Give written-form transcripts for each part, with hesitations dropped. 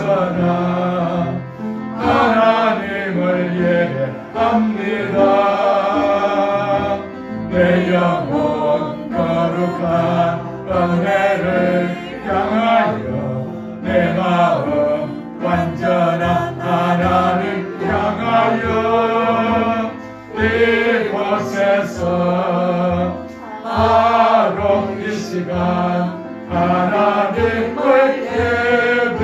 있어라 하나님을 예배합니다. 내 영혼 거룩한 은혜를 향하여 내 마음 완전한 하나님 향하여 이곳에서 바로 이 시간 하나님을 예배합니다.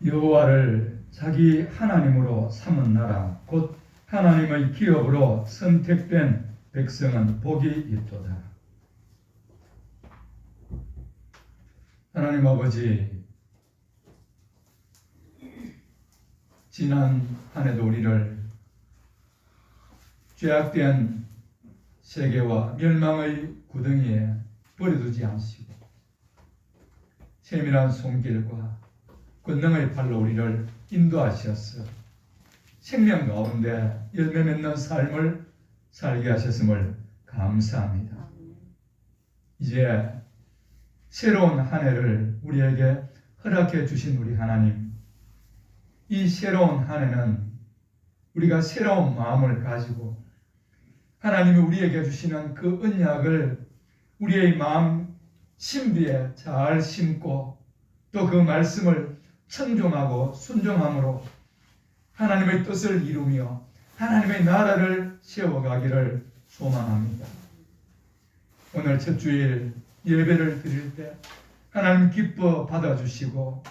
여호와를 자기 하나님으로 삼은 나라 곧 하나님의 기업으로 선택된 백성은 복이 있도다. 하나님 아버지, 지난 한 해도 우리를 죄악된 세계와 멸망의 구덩이에 버려두지 않으시고 세밀한 손길과 권능의 팔로 우리를 인도하셨어 생명 가운데 열매 맺는 삶을 살게 하셨음을 감사합니다. 이제 새로운 한 해를 우리에게 허락해 주신 우리 하나님, 이 새로운 한 해는 우리가 새로운 마음을 가지고 하나님이 우리에게 주시는 그 언약을 우리의 마음 심비에 잘 심고 또 그 말씀을 청종하고 순종함으로 하나님의 뜻을 이루며 하나님의 나라를 세워가기를 소망합니다. 오늘 첫 주일 예배를 드릴 때 하나님 기뻐 받아주시고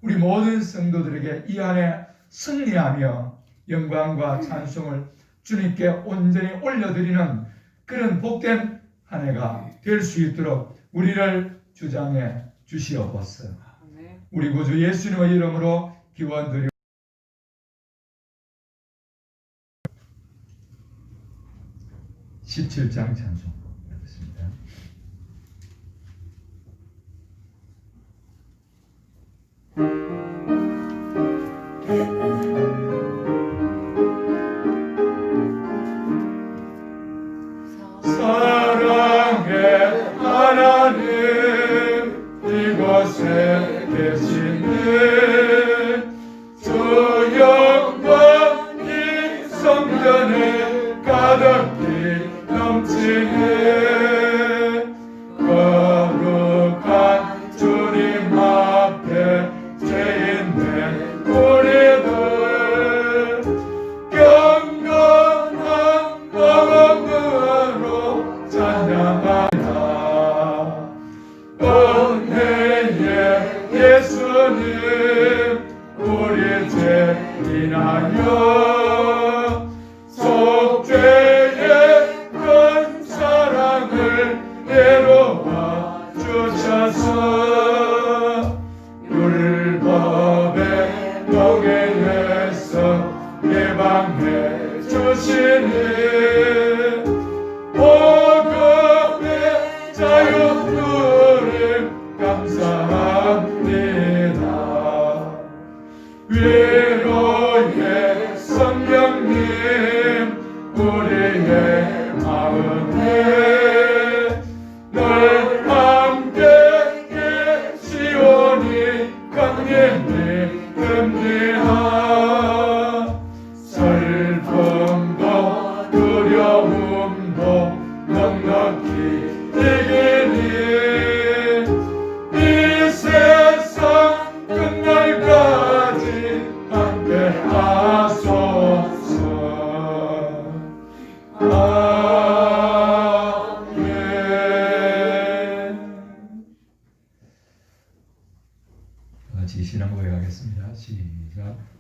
우리 모든 성도들에게 이 안에 승리하며 영광과 찬송을 주님께 온전히 올려드리는 그런 복된 한 해가 될 수 있도록 우리를 주장해 주시옵소서. 우리 구주 예수님의 이름으로 기원드리고 17장 찬송 하겠습니다. 사랑의 하나님 이곳에 계시네 주 영광 이 성전에 가득히 넘치네 거룩한 주님 앞에 죄인된 우리들 경건한 마음으로 찬양하라 은혜의 예수님 우리 죄 인하여 속죄의 큰 사랑을 내놓아 주셔서 율법의 멍에에서 예방해 주시니 복음의 자유주님 감사합니다. 위로의 성령님 우리의 마음에 늘 함께 계시오니 강림이 듭니다. 슬픔도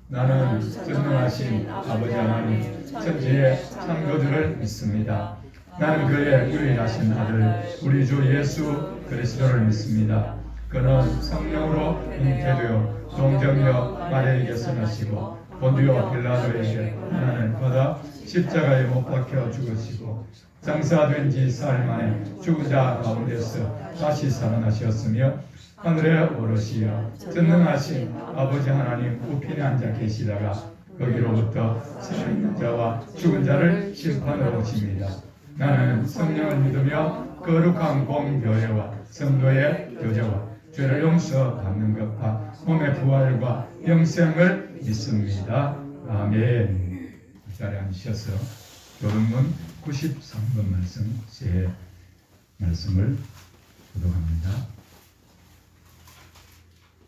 나는 전능하신 아버지 하나님 천지의 창조주를 믿습니다. 나는 그의 유일하신 아들 우리 주 예수 그리스도를 믿습니다. 그는 성령으로 잉태되어 동정녀 마리아에게서 나시고 본디오 빌라도에게 고난을 받아 십자가에 못 박혀 죽으시고 장사된 지 사흘 만에 죽은 자 가운데서 다시 살아나셨으며 하늘에 오르시어 전능하신 아버지 하나님 우편에 앉아 계시다가 거기로부터 살아있는 자와 죽은 자를 심판하러 오십니다. 나는 성령을 믿으며 거룩한 공교회와 성도의 교제와 죄를 용서받는 것과 몸의 부활과 영생을 믿습니다. 아멘. 이 자리에 앉으셔서 교동문 93번 말씀 제 말씀을 교독합니다.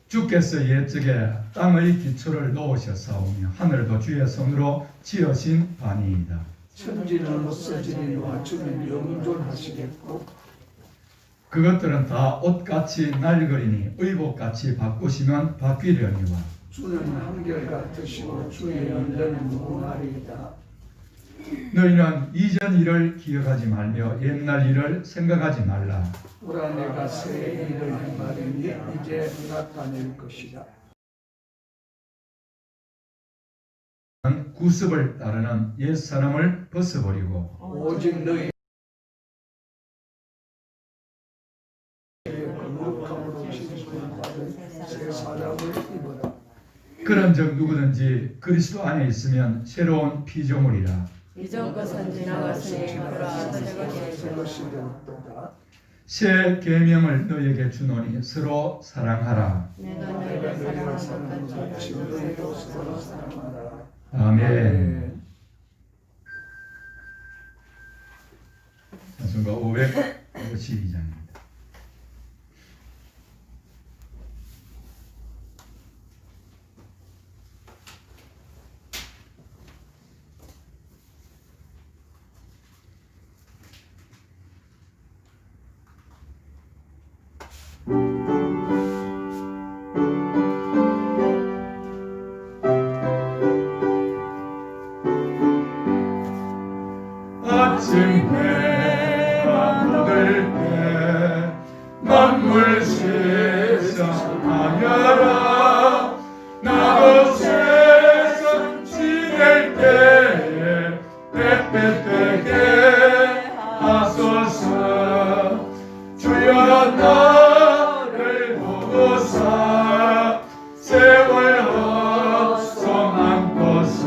주께서 옛적에 땅의 기초를 놓으셨사오며 하늘도 주의 손으로 지으신 바니이다. 천지는 없어지니와 주는 영존하시겠고 그것들은 다 옷같이 낡으리니 의복같이 바꾸시면 바뀌려니와 주는 한결같으시고 주의 연단은 무궁하리이다. 너희는 이전 일을 기억하지 말며 옛날 일을 생각하지 말라. 보라 내가 새 일을 행하리니 이제 나타낼 것이다. 구습을 따르는 옛사람을 벗어버리고 오직 너희 거룩함으로 씻음을 받은 새 사람을 입어라. 그런즉 누구든지 그리스도 안에 있으면 새로운 피조물이라. 이전 것은 지나갔으니 보라 새 것이 되었도다. 새 계명을 너희에게 주노니 서로 사랑하라. 내가 내가 너희를 너희를 사랑한 사랑하는 것 것 같이 같이 너희도 서로 사랑하라. 아멘. 찬송가 552장입니다. 아침 해가 묻을 때 만물 세상하여라. 나도 세상 지낼 때에 햇빛 되게 하소서. 주여 나를 보고사 세월 헛성 안고서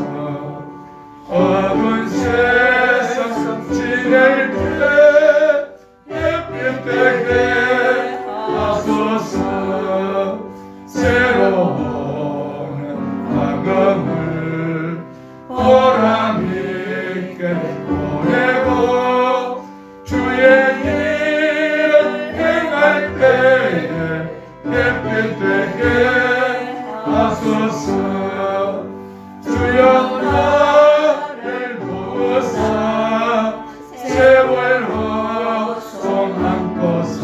어두운 세상 지낼 때 햇빛 되게 하소서. 새로운 과거를 보람 있게 보내고 주의 일을 행할 때에 햇빛 되게 하소서. 주여 나를 보사 세월 헛성 안고서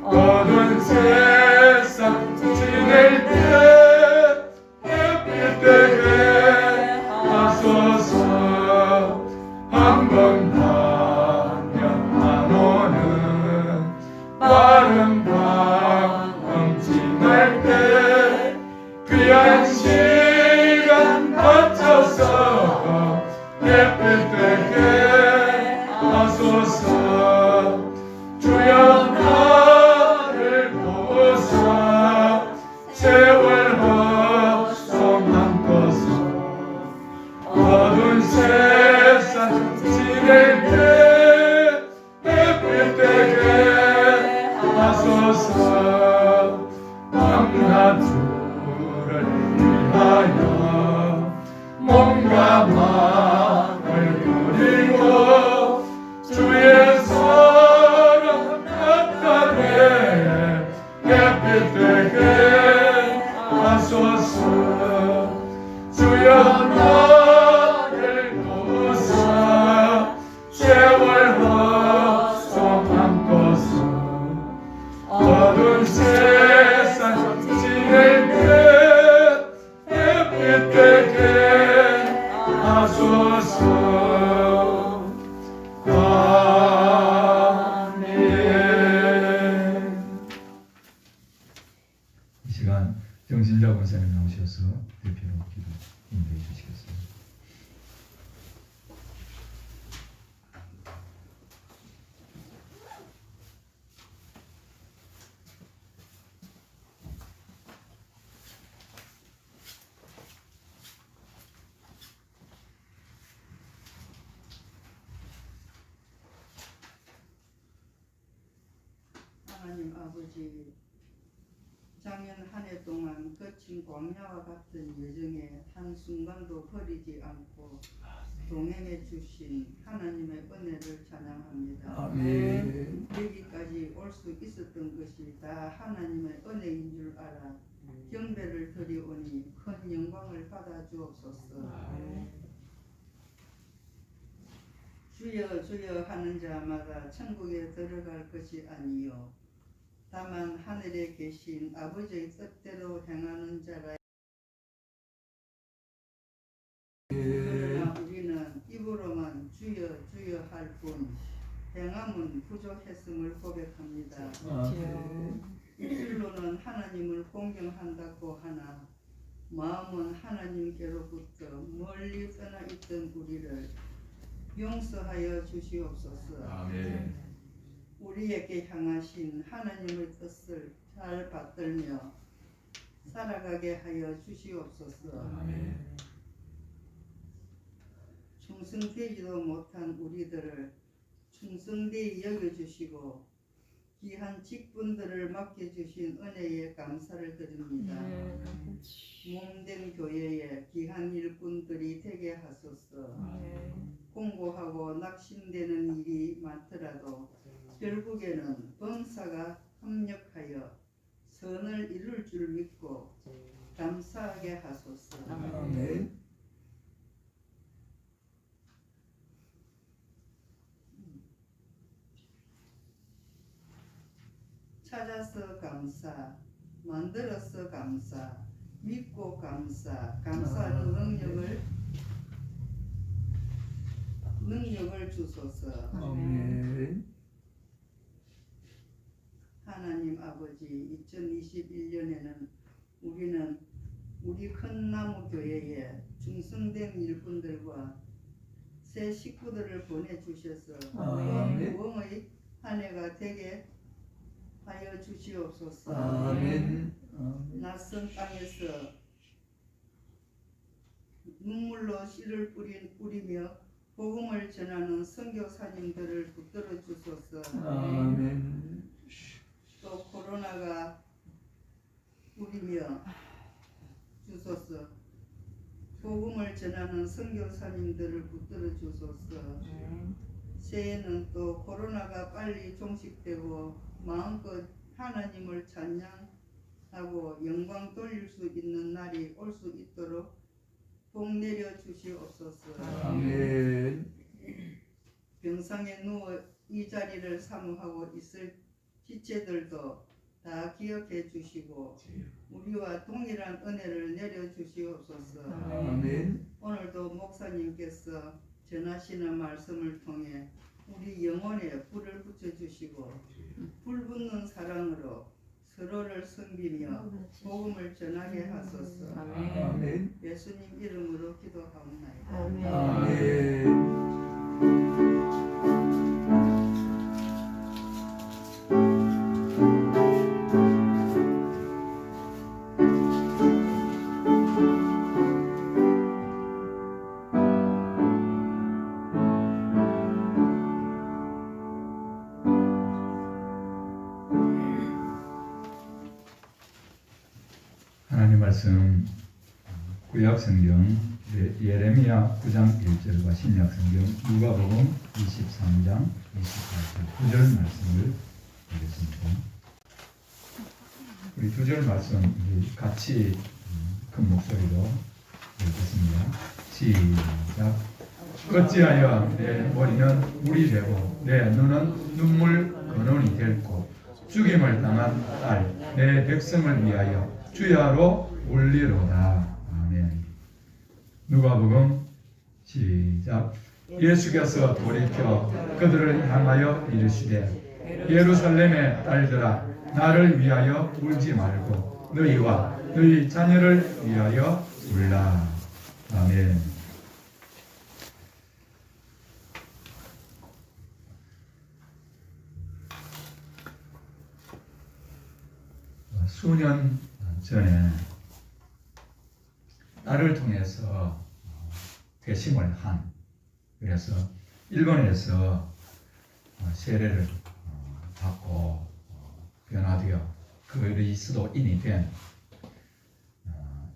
어두운 세상 지낼 때 햇빛 되게 하소서. 한 번 가면 안 오는 빠른 방음 지날 때 귀한 시간 바쳐서 햇빛 되게 하소서. 주여 나를 보사 세월 헛성 안고서 어두운 세상 지낼 때 햇빛 되게 하소서. 밤낮주를 위하여 몸과 마음을 대표로 기도 인도해 주시겠어요? 하나님 아버지, 작년 한 해 동안 거친 광야와 같은 여정에 한순간도 버리지 않고 동행해 주신 하나님의 은혜를 찬양합니다. 아멘. 여기까지 올 수 있었던 것이 다 하나님의 은혜인 줄 알아 경배를 드리오니 큰 영광을 받아 주옵소서. 주여 주여 하는 자마다 천국에 들어갈 것이 아니요 다만 하늘에 계신 아버지의 뜻대로 행하는 자라. 그러나 우리는 입으로만 주여 주여 할 뿐 행함은 부족했음을 고백합니다. 아멘. 입술로는 하나님을 공경한다고 하나 마음은 하나님께로부터 멀리 떠나 있던 우리를 용서하여 주시옵소서. 아멘. 우리에게 향하신 하나님의 뜻을 잘 받들며 살아가게 하여 주시옵소서. 아멘. 충성되지도 못한 우리들을 충성되이 여겨주시고 귀한 직분들을 맡겨주신 은혜에 감사를 드립니다. 몸된 교회에 귀한 일꾼들이 되게 하소서. 공고하고 낙심되는 일이 많더라도 결국에는 범사가 협력하여 선을 이룰 줄 믿고 감사하게 하소서. 아멘. 찾아서 감사, 만들어서 감사, 믿고 감사, 감사하는 능력을 주소서. 아멘. 하나님 아버지, 2021년에는 우리는 우리 큰 나무 교회에 충성된 일꾼들과 새 식구들을 보내주셔서 아멘. 부흥의 한 해가 되게 하여 주시옵소서. 아멘. 낯선 땅에서 눈물로 씨를 뿌리며 복음을 전하는 선교사님들을 붙들어 주소서. 아멘. 또 코로나가 뿌리며 주소서. 복음을 전하는 선교사님들을 붙들어 주소서. 새해는 또 코로나가 빨리 종식되고 마음껏 하나님을 찬양하고 영광 돌릴 수 있는 날이 올 수 있도록 복 내려 주시옵소서. 아멘. 병상에 누워 이 자리를 사모하고 있을 지체들도 다 기억해 주시고 우리와 동일한 은혜를 내려 주시옵소서. 아멘. 오늘도 목사님께서 전하시는 말씀을 통해 우리 영혼에 불을 붙여주시고 불붙는 사랑으로 서로를 섬기며 복음을 전하게 하소서. 아멘. 예수님 이름으로 기도하옵나이다. 아멘. 하나님 말씀 구약 성경 예레미야 9장 1절과 신약 성경 누가복음 23장 28절 9절 말씀을 보겠습니다. 우리 2절 말씀 같이 큰 목소리로 읽겠습니다. 시작. 어찌하여 내 머리는 물이 되고 내 눈은 눈물 근원이 될고 죽임을 당한 딸 내 백성을 위하여 주야로 울리로다. 아멘. 누가복음 시작. 예수께서 돌이켜 그들을 향하여 이르시되 예루살렘의 딸들아 나를 위하여 울지 말고 너희와 너희 자녀를 위하여 울라. 아멘. 수년 전에 딸을 통해서 회심을 한, 그래서 일본에서 세례를 받고 변화되어 그리스도인이 된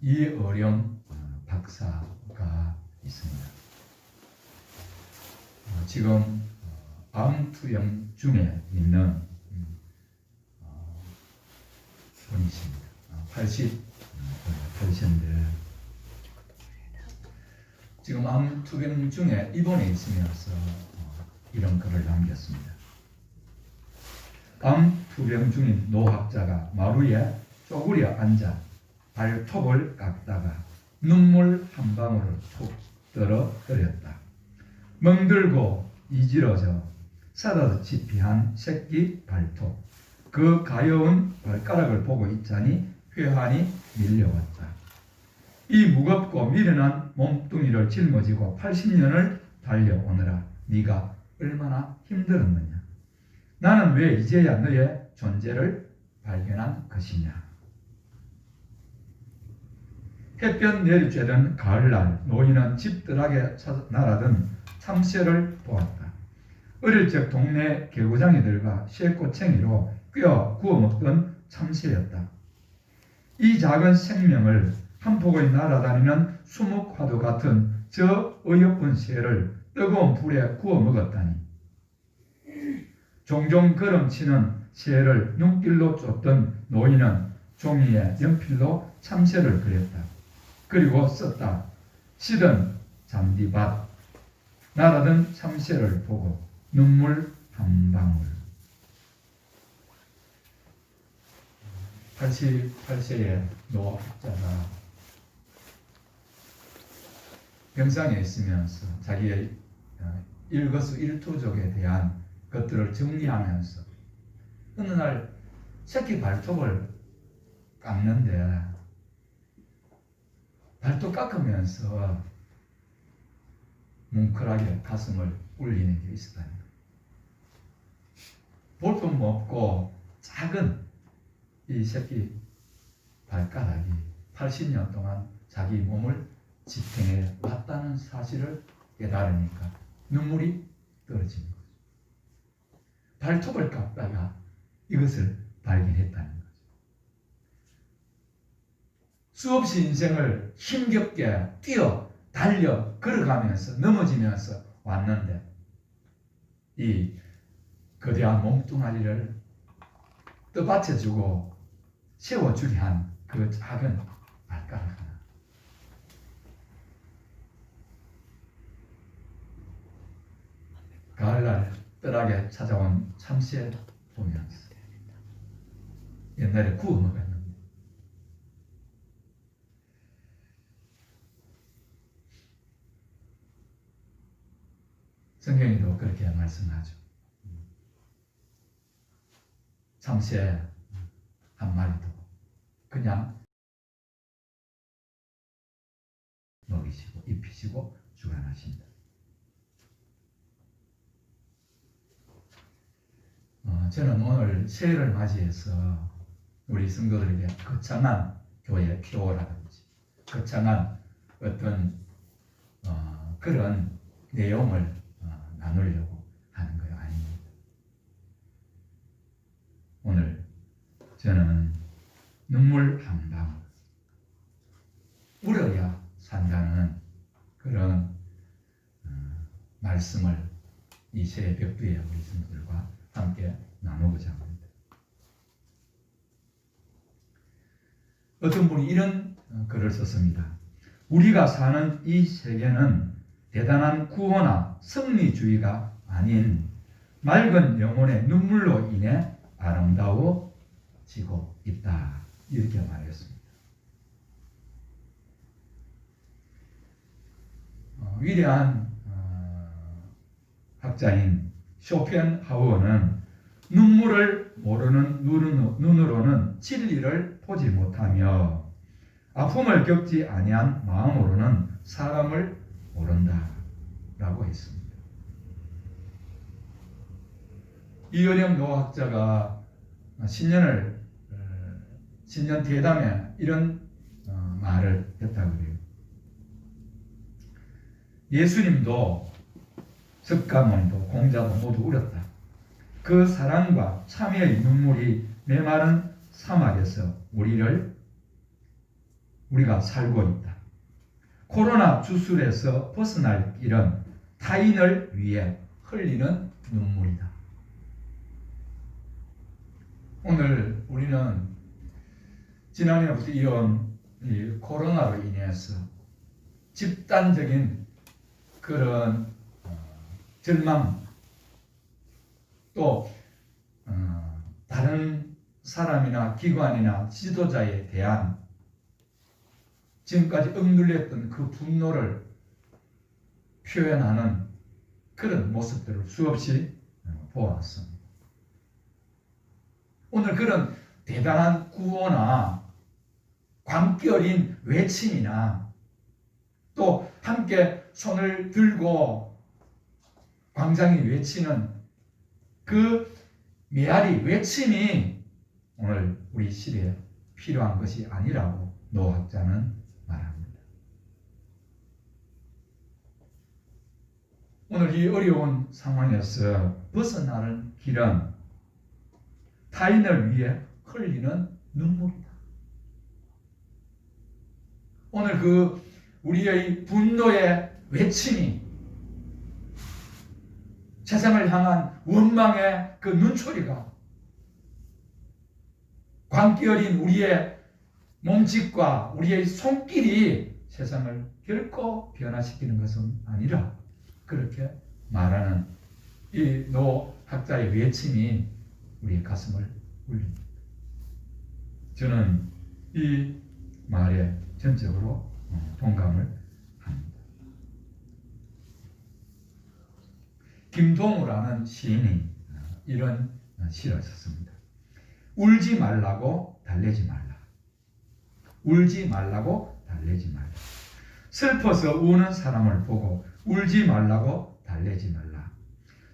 이어령 박사가 있습니다. 지금 암투병 중에 있는 분이십니다. 80세인데 지금 암투병 중에 입원해 있으면서 이런 글을 남겼습니다. 암투병 중인 노학자가 마루에 쪼그려 앉아 발톱을 깎다가 눈물 한 방울을 툭 떨어뜨렸다. 멍들고 이지러져 사다듯이 한 새끼 발톱, 그 가여운 발가락을 보고 있자니 회한이 밀려왔다. 이 무겁고 미련한 몸뚱이를 짊어지고 80년을 달려오느라 네가 얼마나 힘들었느냐. 나는 왜 이제야 너의 존재를 발견한 것이냐. 햇볕 내리쬐던 가을날 노인은 집뜰하게 날아든 참새를 보았다. 어릴 적 동네 개구장이들과 쇠꼬챙이로 꿰어 구워 먹던 참새였다. 이 작은 생명을 한 폭의 날아다니는 수묵화도 같은 저 어여쁜 새를 뜨거운 불에 구워 먹었다니. 종종 걸음치는 새를 눈길로 쫓던 노인은 종이에 연필로 참새를 그렸다. 그리고 썼다. 시든 잔디밭, 날아든 참새를 보고 눈물 한 방울. 88세의 노학자가 병상에 있으면서 자기의 일거수일투족에 대한 것들을 정리하면서 어느 날 새끼 발톱을 깎는데 발톱 깎으면서 뭉클하게 가슴을 울리는 게 있었다는 거예요. 볼품 없고 작은 이 새끼 발가락이 80년 동안 자기 몸을 지탱해 왔다는 사실을 깨달으니까 눈물이 떨어지는 거죠. 발톱을 깎다가 이것을 발견했다는 거죠. 수없이 인생을 힘겹게 뛰어 달려 걸어가면서 넘어지면서 왔는데 이 거대한 몸뚱아리를 떠받쳐주고 세워주게 한 그 작은 발가락 하나. 가을날 뜰하게 찾아온 참새 보면서 옛날에 구워 먹었는데 성경에도 그렇게 말씀하죠. 참새 한 마리도 그냥 먹이시고 입히시고 주관하신다. 저는 오늘 새해를 맞이해서 우리 성도들에게 거창한 교회 기도라든지 거창한 어떤 그런 내용을 나누려고 하는 거예요. 아닙니다. 오늘 저는 눈물 한 방울 울어야 산다는 그런 말씀을 이 새해 벽두에 우리 성도들과 함께 나누고자 합니다. 어떤 분이 이런 글을 썼습니다. 우리가 사는 이 세계는 대단한 구호나 승리주의가 아닌 맑은 영혼의 눈물로 인해 아름다워지고 있다. 이렇게 말했습니다. 위대한 학자인 쇼펜하우어는 눈물을 모르는 눈으로는 진리를 보지 못하며 아픔을 겪지 아니한 마음으로는 사람을 모른다라고 했습니다. 이어령 노학자가 신년 대담에 이런 말을 했다고 해요. 예수님도 석가모니도 공자도 모두 울었다. 그 사랑과 참회의 눈물이 메마른 사막에서 우리가 살고 있다. 코로나 주술에서 벗어날 길은 타인을 위해 흘리는 눈물이다. 오늘 우리는 지난해부터 이어온 이 코로나로 인해서 집단적인 그런 절망 또 다른 사람이나 기관이나 지도자에 대한 지금까지 억눌렸던 그 분노를 표현하는 그런 모습들을 수없이 보았습니다. 오늘 그런 대단한 구호나 광기 어린 외침이나 또 함께 손을 들고 광장이 외치는 그 메아리 외침이 오늘 우리 시대에 필요한 것이 아니라고 노학자는 말합니다. 오늘 이 어려운 상황에서 벗어나는 길은 타인을 위해 흘리는 눈물이다. 오늘 그 우리의 분노의 외침이 세상을 향한 원망의 그 눈초리가 광기 어린 우리의 몸짓과 우리의 손길이 세상을 결코 변화시키는 것은 아니라 그렇게 말하는 이 노학자의 외침이 우리의 가슴을 울립니다. 저는 이 말에 전적으로 동감을 합니다. 김동우라는 시인이 이런 시를 썼습니다. 울지 말라고 달래지 말라. 울지 말라고 달래지 말라. 슬퍼서 우는 사람을 보고 울지 말라고 달래지 말라.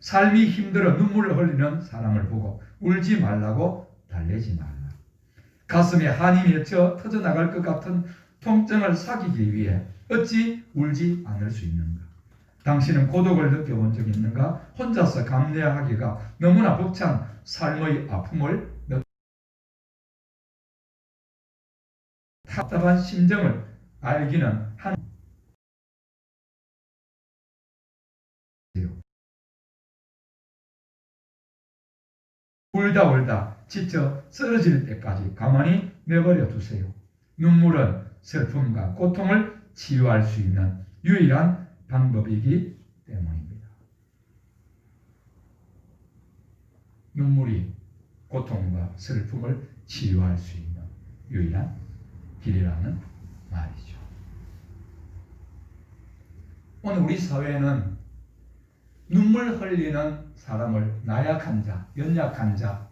삶이 힘들어 눈물을 흘리는 사람을 보고 울지 말라고 달래지 말라. 가슴에 한이 맺혀 터져나갈 것 같은 통증을 사귀기 위해 어찌 울지 않을 수 있는가? 당신은 고독을 느껴본 적이 있는가? 혼자서 감내하기가 너무나 벅찬 삶의 아픔을 답답한 심정을 알기는 한 울다 지쳐 쓰러질 때까지 가만히 내버려 두세요. 눈물은 슬픔과 고통을 치유할 수 있는 유일한 방법이기 때문입니다. 눈물이 고통과 슬픔을 치유할 수 있는 유일한 길이라는 말이죠. 오늘 우리 사회는 눈물 흘리는 사람을 나약한 자, 연약한 자,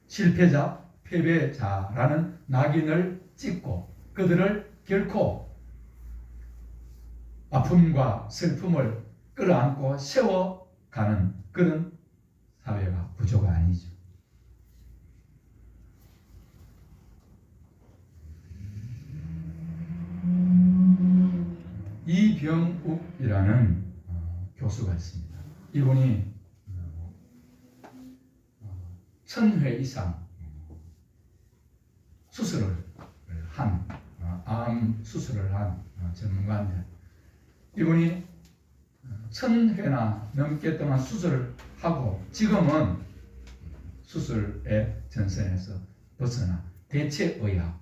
실패자, 패배자라는 낙인을 찍고 그들을 결코 아픔과 슬픔을 끌어안고 세워가는 그런 사회가 구조가 아니죠. 이병욱이라는 교수가 있습니다. 이분이 1000회 이상 수술을 한 암 수술을 한 전문가인데 이분이 1000회나 넘게 동안 수술을 하고 지금은 수술의 전선에서 벗어나 대체의학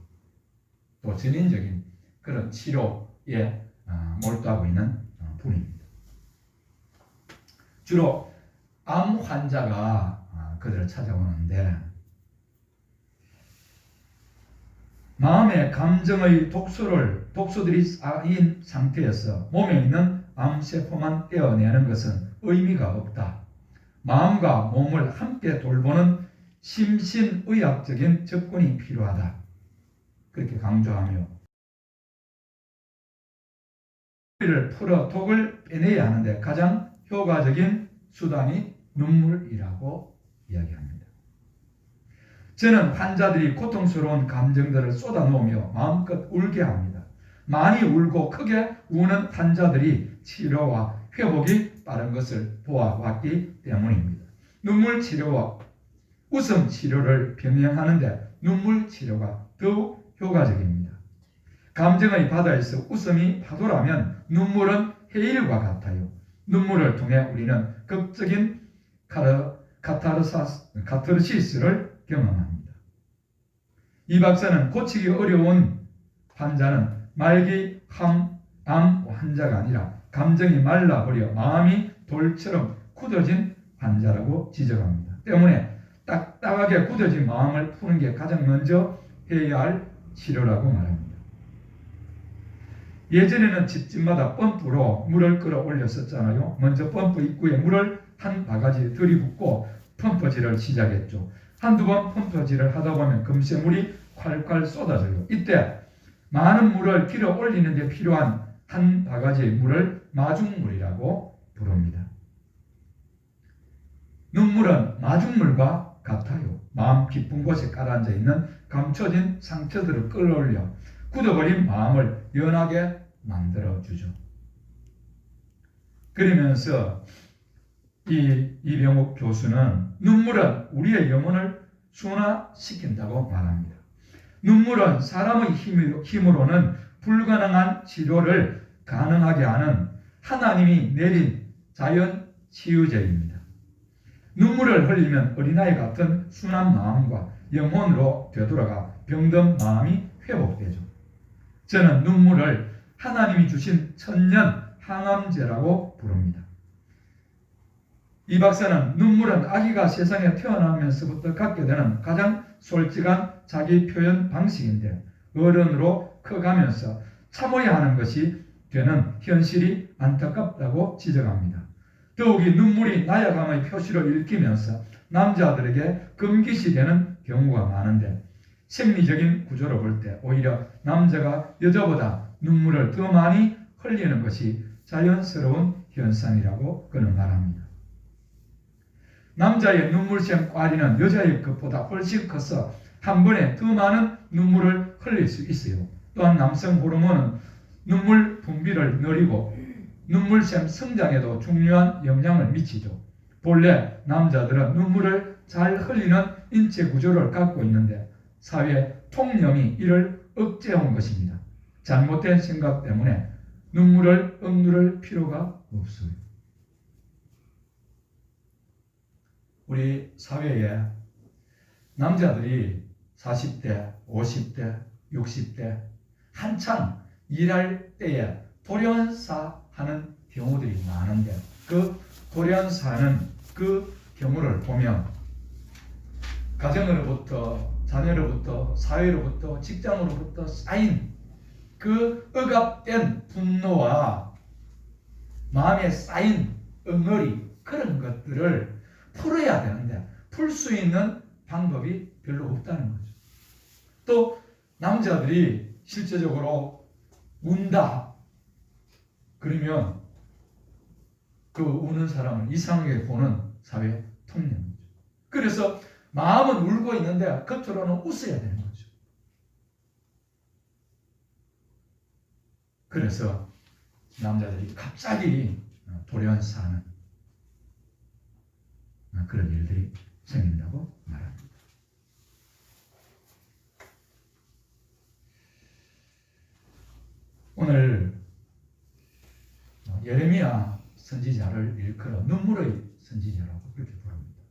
또 전인적인 그런 치료에 몰두하고 있는 분입니다. 주로 암 환자가 그들을 찾아오는데 마음의 감정의 독소들이 쌓인 상태에서 몸에 있는 암세포만 떼어내는 것은 의미가 없다. 마음과 몸을 함께 돌보는 심신의학적인 접근이 필요하다. 그렇게 강조하며 를 풀어 독을 빼내야 하는데 가장 효과적인 수단이 눈물이라고 이야기합니다. 저는 환자들이 고통스러운 감정들을 쏟아놓으며 마음껏 울게 합니다. 많이 울고 크게 우는 환자들이 치료와 회복이 빠른 것을 보아왔기 때문입니다. 눈물 치료와 웃음 치료를 병행하는데 눈물 치료가 더욱 효과적입니다. 감정의 바다에서 웃음이 파도라면 눈물은 해일과 같아요. 눈물을 통해 우리는 극적인 카타르시스를 경험합니다. 이 박사는 고치기 어려운 환자는 말기 암 환자가 아니라 감정이 말라버려 마음이 돌처럼 굳어진 환자라고 지적합니다. 때문에 딱딱하게 굳어진 마음을 푸는 게 가장 먼저 해야 할 치료라고 말합니다. 예전에는 집집마다 펌프로 물을 끌어올렸었잖아요. 먼저 펌프 입구에 물을 한 바가지 들이붓고 펌프질을 시작했죠. 한두 번 펌프질을 하다 보면 금세 물이 콸콸 쏟아져요. 이때 많은 물을 길어 올리는 데 필요한 한 바가지의 물을 마중물이라고 부릅니다. 눈물은 마중물과 같아요. 마음 깊은 곳에 가라앉아 있는 감춰진 상처들을 끌어올려 굳어버린 마음을 연하게 만들어주죠. 그러면서 이병욱 교수는 눈물은 우리의 영혼을 순화시킨다고 말합니다. 눈물은 사람의 힘으로는 불가능한 치료를 가능하게 하는 하나님이 내린 자연 치유제입니다. 눈물을 흘리면 어린아이 같은 순한 마음과 영혼으로 되돌아가 병든 마음이 회복되죠. 저는 눈물을 하나님이 주신 천년 항암제라고 부릅니다. 이 박사는 눈물은 아기가 세상에 태어나면서부터 갖게 되는 가장 솔직한 자기 표현 방식인데 어른으로 커가면서 참아야 하는 것이 되는 현실이 안타깝다고 지적합니다. 더욱이 눈물이 나약함의 표시로 읽히면서 남자들에게 금기시 되는 경우가 많은데 생리적인 구조로 볼 때 오히려 남자가 여자보다 눈물을 더 많이 흘리는 것이 자연스러운 현상이라고 그는 말합니다. 남자의 눈물샘 꽈리는 여자의 것보다 훨씬 커서 한 번에 더 많은 눈물을 흘릴 수 있어요. 또한 남성 호르몬은 눈물 분비를 느리고 눈물샘 성장에도 중요한 영향을 미치죠. 본래 남자들은 눈물을 잘 흘리는 인체 구조를 갖고 있는데 사회 통념이 이를 억제한 것입니다. 잘못된 생각 때문에 눈물을 억누를 필요가 없어요. 우리 사회에 남자들이 40대, 50대, 60대 한창 일할 때에 돌연사 하는 경우들이 많은데 그 돌연사는 그 경우를 보면 가정으로부터 자녀로부터 사회로부터 직장으로부터 쌓인 그 억압된 분노와 마음에 쌓인 응어리 그런 것들을 풀어야 되는데 풀 수 있는 방법이 별로 없다는 거죠. 또 남자들이 실제적으로 운다 그러면 그 우는 사람을 이상하게 보는 사회 통념이죠. 그래서 마음은 울고 있는데 겉으로는 웃어야 되는 거죠. 그래서 남자들이 갑자기 돌연사하는 그런 일들이 생긴다고 말합니다. 오늘 예레미야 선지자를 일컬어 눈물의 선지자라고 그렇게 부릅니다.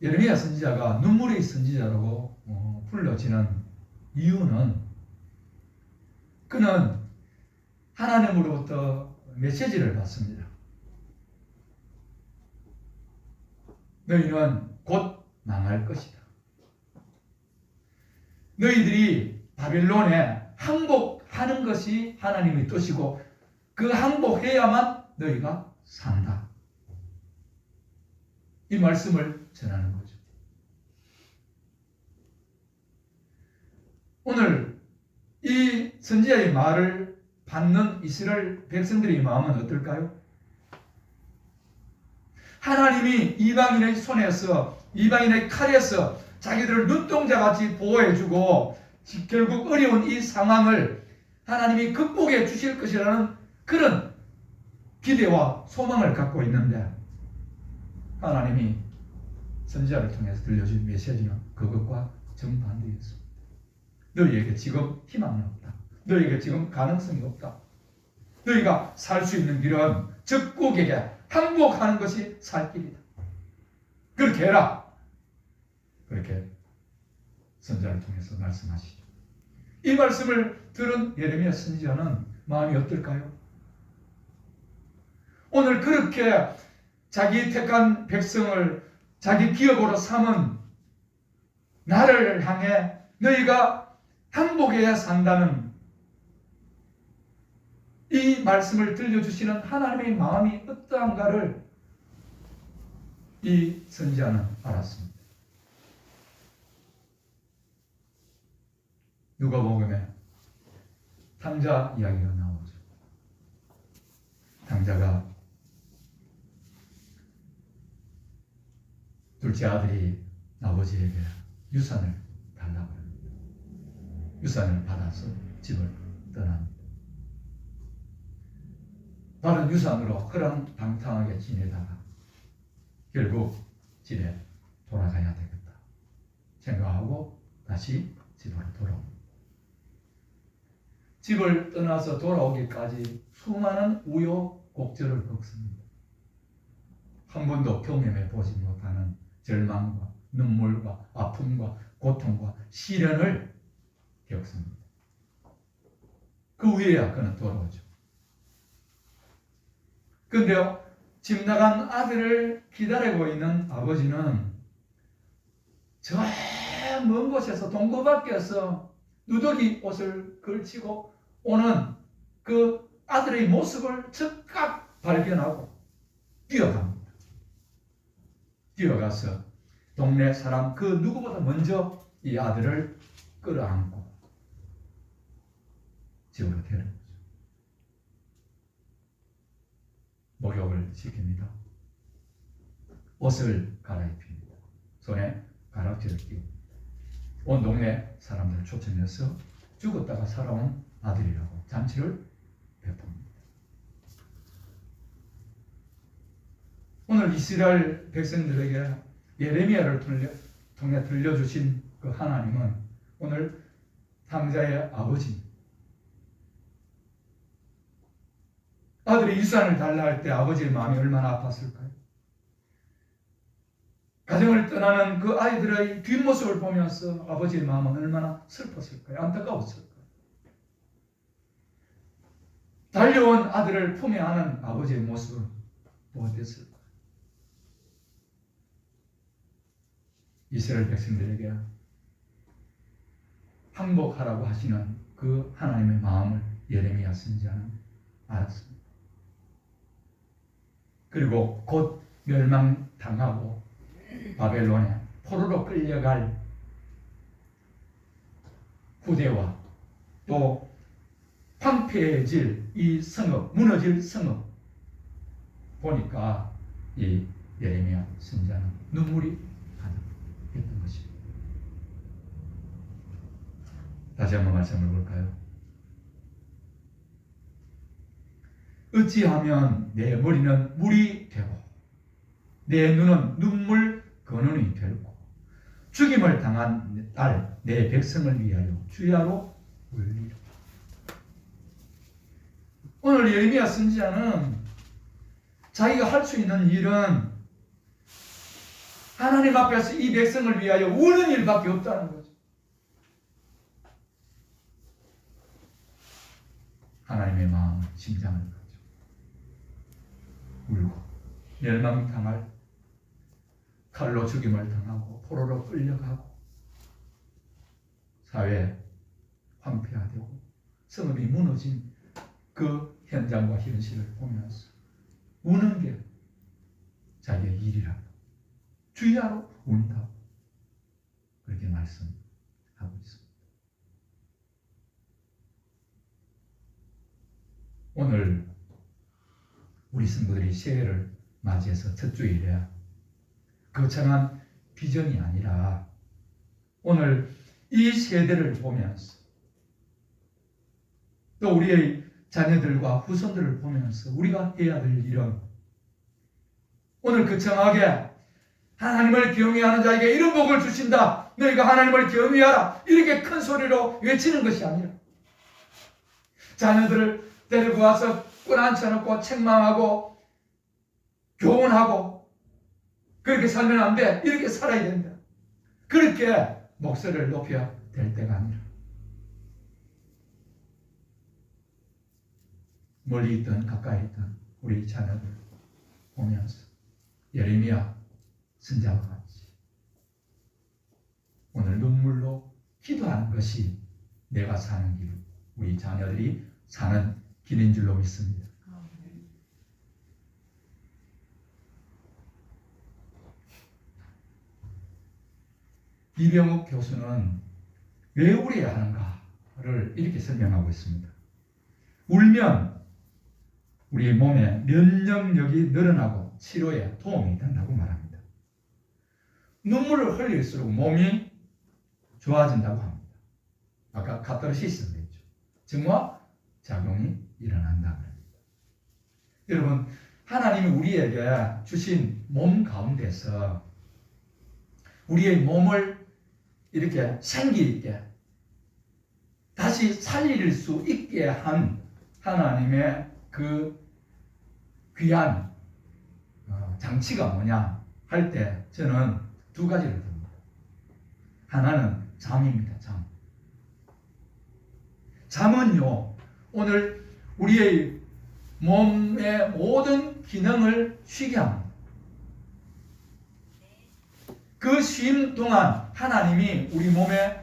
예레미야 선지자가 눈물의 선지자라고 불려지는 이유는 그는 하나님으로부터 메시지를 받습니다. 너희는 곧 망할 것이다. 너희들이 바벨론에 항복하는 것이 하나님의 뜻이고 그 항복해야만 너희가 산다. 이 말씀을 전하는 거죠. 오늘 이 선지자의 말을 받는 이스라엘 백성들의 마음은 어떨까요? 하나님이 이방인의 손에서, 이방인의 칼에서 자기들을 눈동자같이 보호해주고 결국 어려운 이 상황을 하나님이 극복해 주실 것이라는 그런 기대와 소망을 갖고 있는데, 하나님이 선지자를 통해서 들려준 메시지는 그것과 정반대였습니다. 너희에게 지금 희망은 없다. 너희에게 지금 가능성이 없다. 너희가 살 수 있는 길은 적국에게 항복하는 것이 살 길이다. 그렇게 해라. 그렇게 선지자를 통해서 말씀하시죠. 이 말씀을 들은 예레미야 선지자는 마음이 어떨까요? 오늘 그렇게 자기 택한 백성을 자기 기업으로 삼은 나를 향해 너희가 항복해야 산다는 이 말씀을 들려주시는 하나님의 마음이 어떠한가를 이 선지자는 알았습니다. 누가복음에 탕자 이야기가 나오죠. 탕자가 둘째 아들이 아버지에게 유산을 달라고 합니다. 유산을 받아서 집을 떠납니다. 받은 유산으로 허랑방탕하게 지내다가 결국 집에 돌아가야 되겠다 생각하고 다시 집으로 돌아옵니다. 집을 떠나서 돌아오기까지 수많은 우여곡절을 겪습니다. 한 번도 경험해 보지 못하는 절망과 눈물과 아픔과 고통과 시련을 겪습니다. 그 후에야 그는 돌아오죠. 그런데요, 집 나간 아들을 기다리고 있는 아버지는 저 먼 곳에서 동거 밖에서 누더기 옷을 걸치고 오는 그 아들의 모습을 즉각 발견하고 뛰어갑니다. 뛰어가서 동네 사람 그 누구보다 먼저 이 아들을 끌어안고 집으로 데려오죠. 목욕을 시킵니다. 옷을 갈아입힙니다. 손에 가락지를 끼고 온 동네 사람들을 초청해서 죽었다가 살아온 아들이라고 잔치를 베풉니다. 오늘 이스라엘 백성들에게 예레미야를 통해 들려주신 그 하나님은 오늘 탕자의 아버지, 아들이 유산을 달라 할 때 아버지의 마음이 얼마나 아팠을까요? 가정을 떠나는 그 아이들의 뒷모습을 보면서 아버지의 마음은 얼마나 슬펐을까요? 안타까웠을까요? 달려온 아들을 품에 안은 아버지의 모습은 어땠을까요? 이스라엘 백성들에게 항복하라고 하시는 그 하나님의 마음을 예레미야 선지자는 알았습니다. 그리고 곧 멸망당하고 바벨론에 포로로 끌려갈 후대와 또 황폐해질 이 성읍, 무너질 성읍 보니까 이 예레미야 선지자는 눈물이 가득했던 것입니다. 다시 한번 말씀을 볼까요? 어찌하면 내 머리는 물이 되고 내 눈은 눈물 근원이 되고 죽임을 당한 딸 내 백성을 위하여 주야로 울리라. 오늘 예레미야 선지자는 자기가 할 수 있는 일은 하나님 앞에서 이 백성을 위하여 우는 일밖에 없다는 거죠. 하나님의 마음을 심장을 가지고 울고 멸망당할 칼로 죽임을 당하고 포로로 끌려가고 사회 황폐화되고 성읍이 무너진 그 현장과 현실을 보면서 우는 게 자기의 일이라고 주야로 운다 그렇게 말씀하고 있습니다. 오늘 우리 성도들이 새해를 맞이해서 첫 주일에 거창한 비전이 아니라 오늘 이 세대를 보면서 또 우리의 자녀들과 후손들을 보면서 우리가 해야 될 일은 오늘 거창하게 하나님을 경외하는 자에게 이런 복을 주신다. 너희가 하나님을 경외하라. 이렇게 큰 소리로 외치는 것이 아니라 자녀들을 데리고 와서 꾼 앉혀놓고 책망하고 교훈하고 그렇게 살면 안 돼. 이렇게 살아야 된다. 그렇게 목소리를 높여야 될 때가 아니라 멀리 있든 가까이 있든 우리 자녀들 보면서 예레미야 선자와 같이 오늘 눈물로 기도하는 것이 내가 사는 길, 우리 자녀들이 사는 길인 줄로 믿습니다. 이병욱 교수는 왜 울어야 하는가를 이렇게 설명하고 있습니다. 울면 우리 몸의 면역력이 늘어나고 치료에 도움이 된다고 말합니다. 눈물을 흘릴수록 몸이 좋아진다고 합니다. 아까 카타르시스를 했죠. 증화 작용이 일어난다고 합니다. 여러분, 하나님이 우리에게 주신 몸 가운데서 우리의 몸을 이렇게 생기 있게 다시 살릴 수 있게 한 하나님의 그 귀한 장치가 뭐냐 할 때 저는 두 가지를 듭니다. 하나는 잠입니다. 잠은요, 오늘 우리의 몸의 모든 기능을 쉬게 합니다. 그 쉼 동안 하나님이 우리 몸의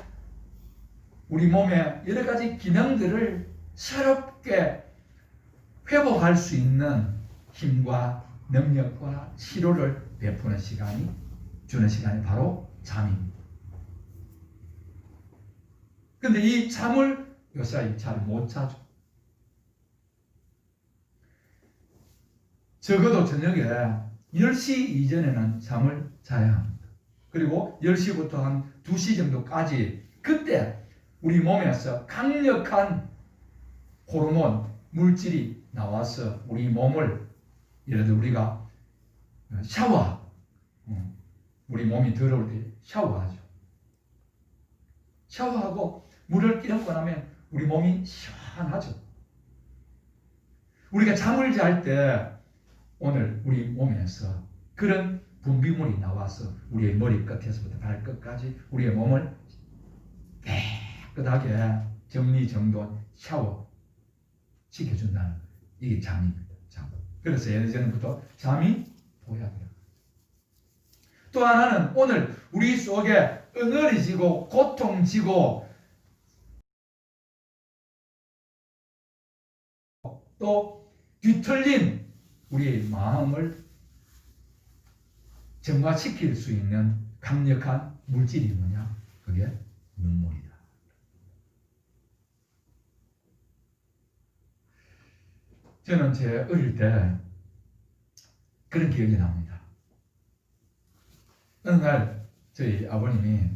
여러 가지 기능들을 새롭게 회복할 수 있는 힘과 능력과 치료를 베푸는 주는 시간이 바로 잠입니다. 근데 이 잠을 요새 잘 못 자죠. 적어도 저녁에 10시 이전에는 잠을 자야 합니다. 그리고 10시부터 한 2시 정도까지 그때 우리 몸에서 강력한 호르몬, 물질이 나와서 우리 몸을 예를 들어 우리가 우리 몸이 더러울 때 샤워하죠. 샤워하고 물을 끼얹고 나면 우리 몸이 시원하죠. 우리가 잠을 잘 때 오늘 우리 몸에서 그런 분비물이 나와서 우리의 머리 끝에서부터 발끝까지 우리의 몸을 깨끗하게 정리정돈 샤워 시켜준다는 거예요. 이게 잠입니다. 잠. 그래서 예전부터 잠이 보약이라. 또 하나는 오늘 우리 속에 응어리지고 고통지고 또 뒤틀린 우리의 마음을 정화시킬 수 있는 강력한 물질이 뭐냐? 그게 눈물이다. 저는 제 어릴 때 그런 기억이 납니다. 어느 날 저희 아버님이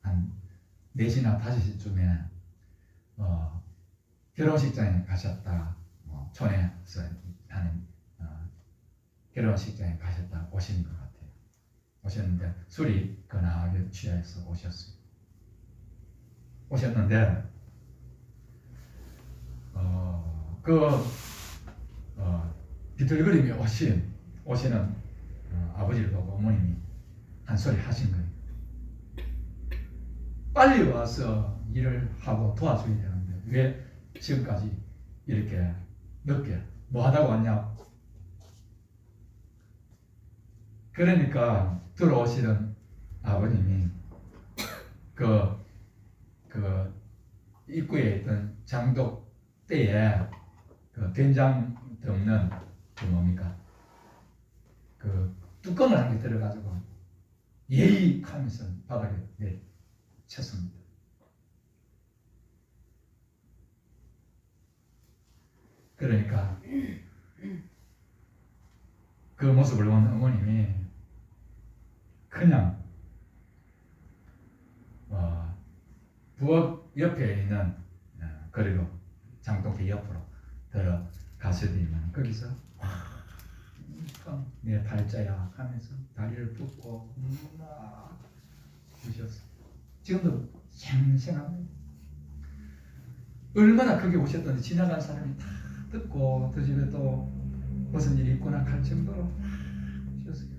한 4시나 5시쯤에 결혼식장에 가셨다. 촌에서 하는 결혼식장에 가셨다 오신 것 같아요. 오셨는데 술이 거나하게 취해서 오셨어요. 오셨는데 비틀거림이 오시는 아버지를 보고 어머님이 한 소리 하신 거예요. 빨리 와서 일을 하고 도와줘야 되는데 왜 지금까지 이렇게 늦게 뭐 하다가 왔냐? 그러니까 들어오시는 아버님이 그 입구에 있던 장독대에 그 된장 덮는 그 뭡니까? 그 뚜껑을 한 개 들어가지고 예의 하면서 바닥에 내쳤습니다. 그러니까 그 모습을 본 어머님이 그냥 부엌 옆에 있는 거리로 장독대 옆으로 들어가시더니만 거기서 내 팔자야 하면서 다리를 붓고 주셨어요. 지금도 생생합니다. 얼마나 크게 오셨던지 지나간 사람이 다 듣고 그 집에 또 무슨 일이 있구나 할 정도로 주셨어요.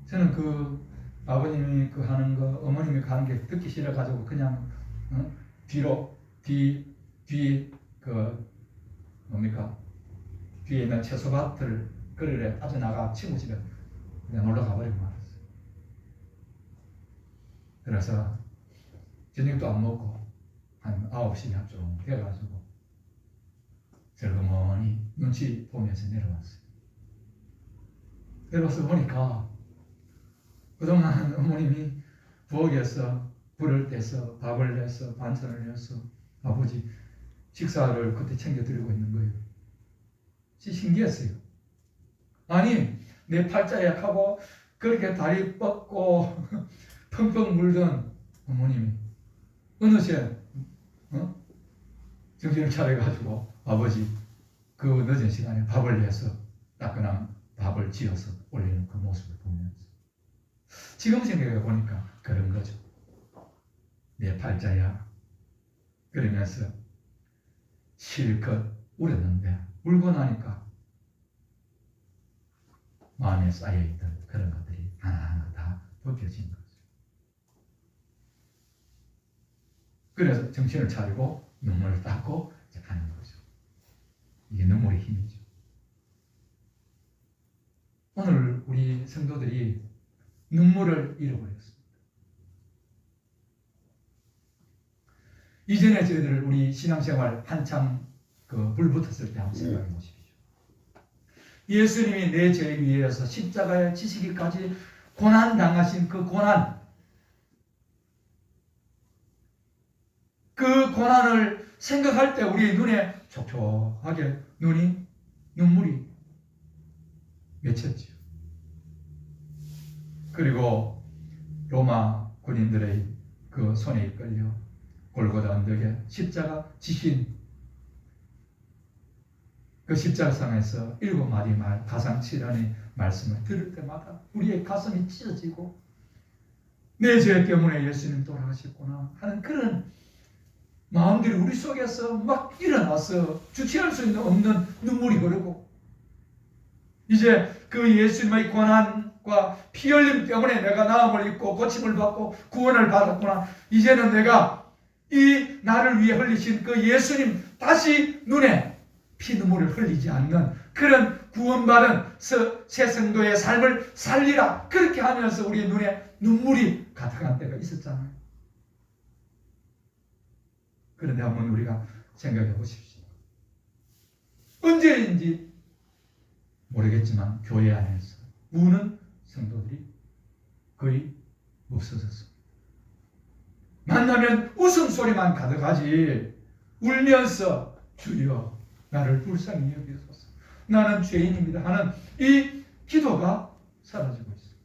저는 그 아버님이 그 하는 거 어머님이 가는 게 듣기 싫어가지고 그냥 뒤로 뒤 그 뭡니까 뒤에 있는 채소밭을 그늘에 빠져나가 친구 집에 그냥 놀러 가버리고 말았어요. 그래서 저녁도 안 먹고 한 9시 합종 돼가지고 슬그머니 눈치 보면서 내려왔어요. 내려와서 보니까 그동안 어머님이 부엌에서 불을 떼서 밥을 내서 반찬을 내서 아버지 식사를 그때 챙겨드리고 있는 거예요. 신기했어요. 아니 내 팔자 약하고 그렇게 다리 뻗고 펑펑 물던 어머님이 어느새 정신을 차려가지고 아버지 그 늦은 시간에 밥을 내서 따끈한 밥을 지어서 올리는 그 모습을 보면서 지금 생각해 보니까 그런 거죠. 내 팔자야. 그러면서 실컷 울었는데 울고 나니까 마음에 쌓여있던 그런 것들이 하나하나 다 벗겨진 거죠. 그래서 정신을 차리고 눈물을 닦고 이제 가는 거죠. 이게 눈물의 힘이죠. 오늘 우리 성도들이 눈물을 잃어버렸습니다. 이전에 저희들 우리 신앙생활 한참 불 붙었을 때 한번 생각해 보십시오. 예수님이 내 죄 위에서 십자가에 지시기까지 고난 당하신 그 고난, 그 고난을 생각할 때 우리 눈에 촉촉하게 눈물이 맺혔지요. 그리고 로마 군인들의 그 손에 이끌려 골고다 언덕에 십자가 지신 그 십자가상에서 7마디 가상칠언의 말씀을 들을 때마다 우리의 가슴이 찢어지고 내 죄 때문에 예수님 돌아가셨구나 하는 그런 마음들이 우리 속에서 막 일어나서 주체할 수 없는 눈물이 흐르고 이제 그 예수님의 고난과 피 흘림 때문에 내가 나음을 입고 고침을 받고 구원을 받았구나. 이제는 내가 이 나를 위해 흘리신 그 예수님 다시 눈에 피눈물을 흘리지 않는 그런 구원받은 새 성도의 삶을 살리라. 그렇게 하면서 우리의 눈에 눈물이 가득한 때가 있었잖아요. 그런데 한번 우리가 생각해 보십시오. 언제인지 모르겠지만 교회 안에서 우는 성도들이 거의 없어졌습니다. 만나면 웃음소리만 가득하지 울면서 주여 나를 불쌍히 여기소서 나는 죄인입니다 하는 이 기도가 사라지고 있습니다.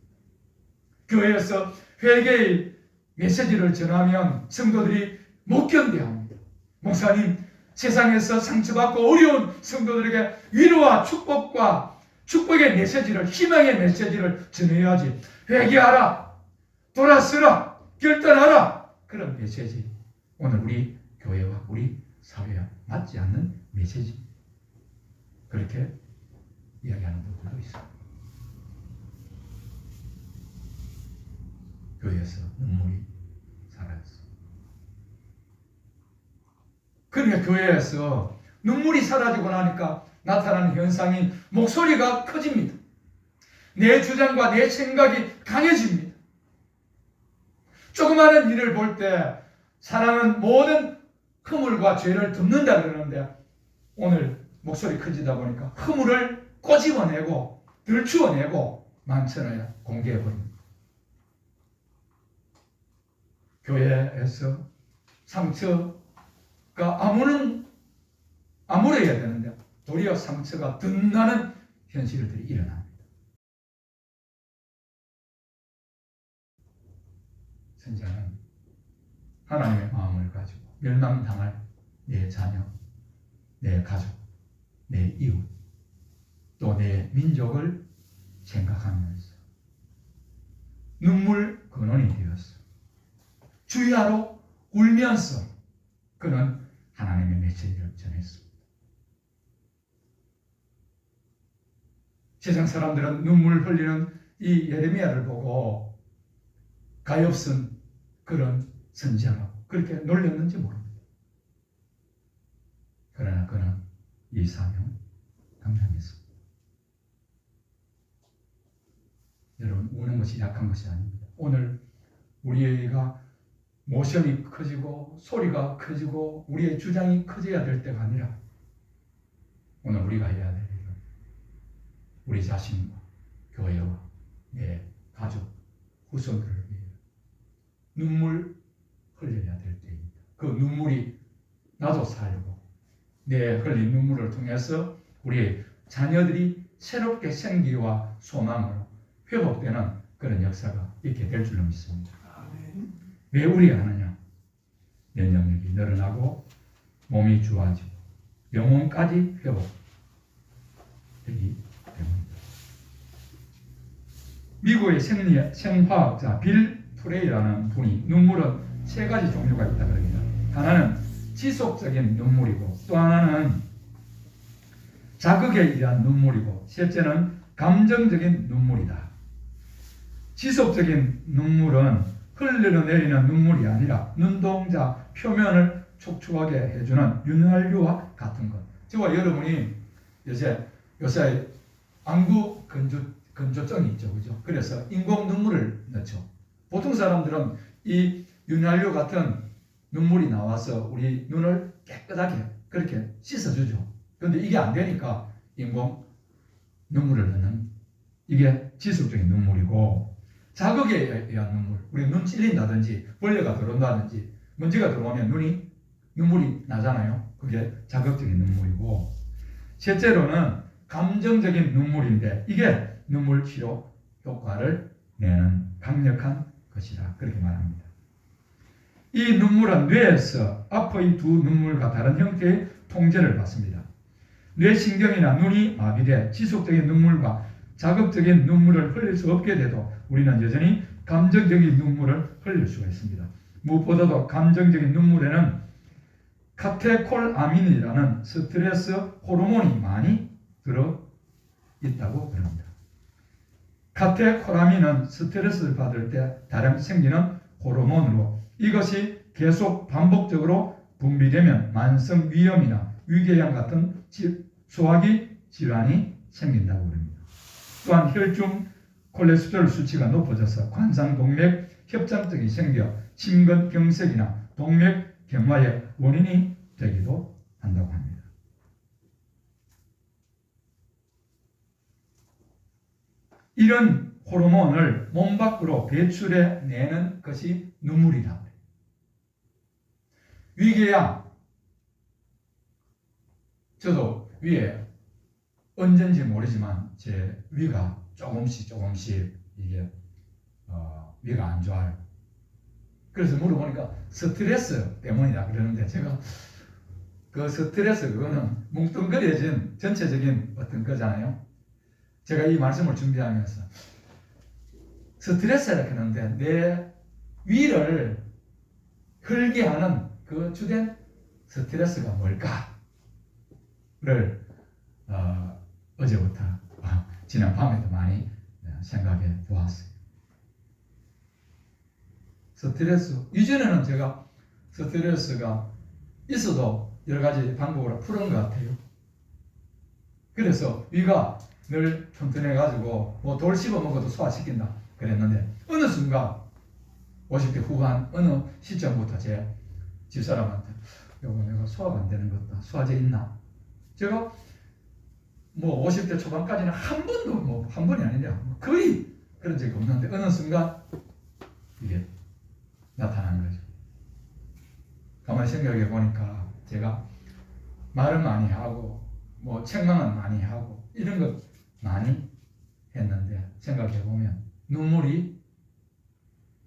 교회에서 회개의 메시지를 전하면 성도들이 못 견뎌합니다. 목사님, 세상에서 상처받고 어려운 성도들에게 위로와 축복의 메시지를, 희망의 메시지를 전해야지. 회개하라, 돌아서라, 결단하라. 그런 메시지. 오늘 우리 교회와 우리 사회와 맞지 않는 메시지. 그렇게 이야기하는 분들도 있습니다. 교회에서 눈물이 사라졌습니다. 그러니까 교회에서 눈물이 사라지고 나니까 나타나는 현상인 목소리가 커집니다. 내 주장과 내 생각이 강해집니다. 조그마한 일을 볼 때 사람은 모든 허물과 죄를 덮는다 그러는데 오늘 목소리 커지다 보니까 허물을 꼬집어내고 들추어내고 망쳐놔야 공개해버립니다. 교회에서 상처가 아물어야 되는데 도리어 상처가 든나는 현실들이 일어납니다. 선자는 하나님의 마음을 가지고 멸망당할 내 자녀, 내 가족, 내 이웃, 또 내 민족을 생각하면서 눈물 근원이 되었어. 주야로 울면서 그는 하나님의 메시지를 전했습니다. 세상 사람들은 눈물 흘리는 이 예레미야를 보고 가엾은 그런 선지자라고 그렇게 놀렸는지 모릅니다. 그러나 그는 이 사명 감당했습니다. 여러분, 우는 것이 약한 것이 아닙니다. 오늘 우리가 모션이 커지고 소리가 커지고 우리의 주장이 커져야 될 때가 아니라 오늘 우리가 해야 될 일은 우리 자신과 교회와 내 가족, 후손들을 위해 눈물 흘려야 될 때입니다. 그 눈물이 나도 살고 내 흘린 눈물을 통해서 우리의 자녀들이 새롭게 생기와 소망으로 회복되는 그런 역사가 있게 될 줄로 믿습니다. 왜 우리가 하느냐? 면역력이 늘어나고 몸이 좋아지고 영혼까지 회복되기 때문입니다. 미국의 생화학자 빌 프레이라는 분이 눈물은 세 가지 종류가 있다 그럽니다. 하나는 지속적인 눈물이고 또 하나는 자극에 의한 눈물이고 셋째는 감정적인 눈물이다. 지속적인 눈물은 흘러내리는 눈물이 아니라 눈동자 표면을 촉촉하게 해주는 윤활유와 같은 것. 저와 여러분이 요새 안구 건조증이 있죠, 그죠? 그래서 인공 눈물을 넣죠. 보통 사람들은 이 윤활유 같은 눈물이 나와서 우리 눈을 깨끗하게 그렇게 씻어주죠. 그런데 이게 안 되니까 인공 눈물을 넣는 이게 지속적인 눈물이고 자극에 의한 눈물, 우리 눈 찔린다든지 벌레가 들어온다든지 먼지가 들어오면 눈물이 나잖아요. 그게 자극적인 눈물이고 셋째로는 감정적인 눈물인데 이게 눈물 치료 효과를 내는 강력한 것이라 그렇게 말합니다. 이 눈물은 뇌에서 앞의 두 눈물과 다른 형태의 통제를 받습니다. 뇌신경이나 눈이 마비돼 지속적인 눈물과 자극적인 눈물을 흘릴 수 없게 돼도 우리는 여전히 감정적인 눈물을 흘릴 수가 있습니다. 무엇보다도 감정적인 눈물에는 카테콜아민이라는 스트레스 호르몬이 많이 들어있다고 합니다. 카테콜아민은 스트레스를 받을 때 다량 생기는 호르몬으로 이것이 계속 반복적으로 분비되면 만성 위염이나 위궤양 같은 소화기 질환이 생긴다고 합니다. 또한 혈중 콜레스테롤 수치가 높아져서 관상동맥 협착증이 생겨 심근경색이나 동맥경화의 원인이 되기도 한다고 합니다. 이런 호르몬을 몸 밖으로 배출해내는 것이 눈물이라고 해요. 위궤양, 저도 위에 언젠지 모르지만 제 위가 조금씩 이게 위가 안 좋아요. 그래서 물어보니까 스트레스 때문이다 그러는데 제가 그 스트레스 그거는 뭉뚱그려진 전체적인 어떤 거잖아요. 제가 이 말씀을 준비하면서 스트레스라 그러는데 내 위를 흘게 하는 그 주된 스트레스가 뭘까를 어제부터 지난 밤에도 많이 생각해 보았어요. 스트레스, 이전에는 제가 스트레스가 있어도 여러 가지 방법으로 푸는 것 같아요. 그래서 위가 늘 튼튼해가지고 뭐 돌 씹어 먹어도 소화시킨다 그랬는데 어느 순간 50대 후반 어느 시점부터 제 집사람한테 여보 내가 소화가 안 되는 것 같다. 소화제 있나? 제가 뭐 50대 초반까지는 한 번도 뭐 한 번이 아니냐 거의 그런 적이 없는데 어느 순간 이게 나타나는 거죠. 가만히 생각해 보니까 제가 말은 많이 하고 뭐 책망은 많이 하고 이런 것 많이 했는데 생각해 보면 눈물이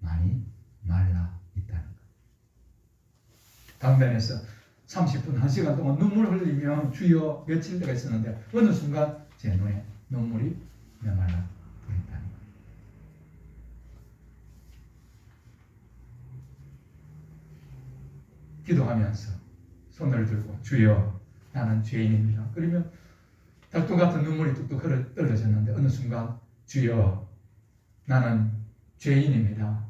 많이 말라 있다는 것. 강변에서 30분, 1시간 동안 눈물 흘리며 주여 며칠 때가 있었는데 어느 순간 제 눈에 눈물이 메말라 보인다는 것. 기도하면서 손을 들고 주여 나는 죄인입니다. 그러면 닭도 같은 눈물이 뚝뚝 떨어졌는데 어느 순간 주여 나는 죄인입니다.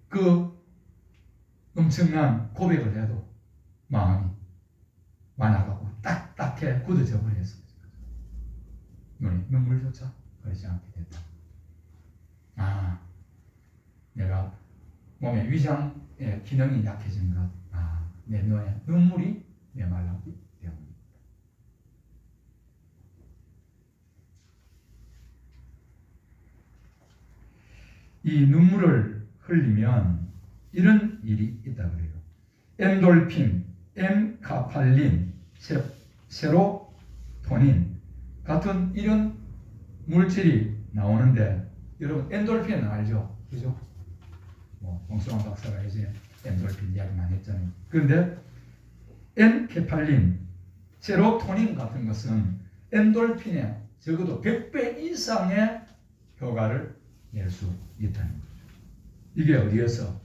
그 엄청난 고백을 해도 마음이 완화가고 딱딱해 굳어져 버렸어요. 눈이 눈물조차 흐르지 않게 됐다. 아, 내가 몸의 위장의 기능이 약해진 것. 아, 내 눈에 눈물이 메말랐기 때문입니다. 이 눈물을 흘리면 이런 일이 있다 그래요. 엔돌핀, 엠카팔린, 세로토닌 같은 이런 물질이 나오는데 여러분 엔돌핀은 알죠? 그죠? 뭐 봉수환 박사가 이제 엔돌핀 이야기 많이 했잖아요. 그런데 엠케팔린, 세로토닌 같은 것은 엔돌핀의 적어도 100배 이상의 효과를 낼 수 있다는 거죠. 이게 어디에서?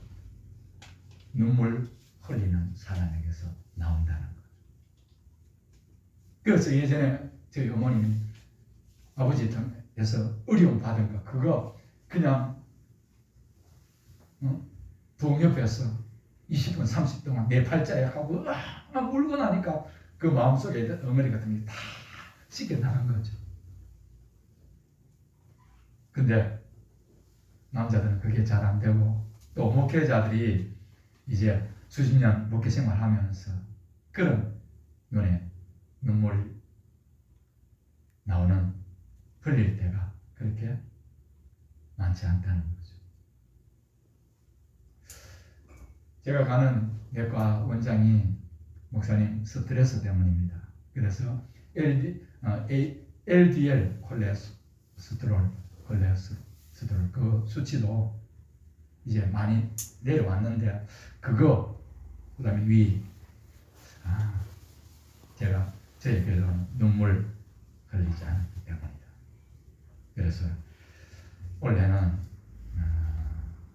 눈물 흘리는 사람에게서 나온다는 거죠. 그래서 예전에 저희 어머님이 아버지에서 어려움 받은 거 그거 그냥 부엌 옆에서 20분 30분 동안 내 팔자에 하고 막 울고 나니까 그 마음속에 엉어리 같은 게 다 씻겨 나간 거죠. 근데 남자들은 그게 잘 안 되고 또 목회자들이 이제 수십 년 목회 생활하면서 그런 눈에 눈물이 나오는 흘릴 때가 그렇게 많지 않다는 거죠. 제가 가는 내과 원장이 목사님 스트레스 때문입니다. 그래서 LDL 콜레스테롤 그 수치도 이제 많이 내려왔는데 그거 그다음에 위 제가 저의 결론은 눈물 흘리지 않기 때문이다. 그래서 원래는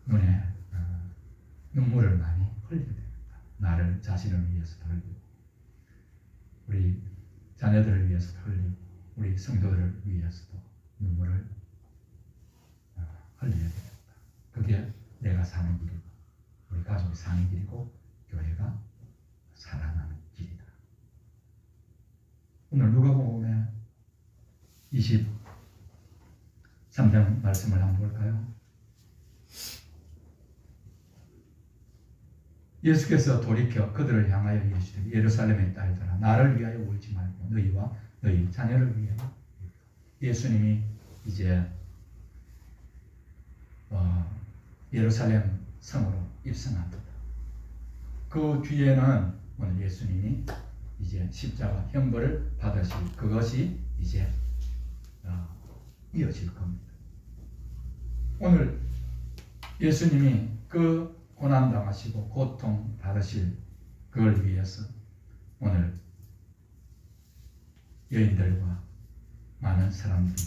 눈에 눈물을 많이 흘리게 됩니다. 나를 자신을 위해서도 흘리고 우리 자녀들을 위해서도 흘리고 우리 성도들을 위해서도 눈물을 흘려야 됩니다. 그게 내가 사는 길이고 우리 가족이 사는 길이고 교회가 살아나는 길이다. 오늘 누가복음의 23장 말씀을 한번 볼까요? 예수께서 돌이켜 그들을 향하여 이르시되 예루살렘의 딸들아 나를 위하여 울지 말고 너희와 너희 자녀를 위하여 울라. 예수님이 이제 예루살렘 성으로 입성합니다. 그 뒤에는 오늘 예수님이 이제 십자가 형벌을 받으실 그것이 이제 이어질 겁니다. 오늘 예수님이 그 고난 당하시고 고통 받으실 그걸 위해서 오늘 여인들과 많은 사람들이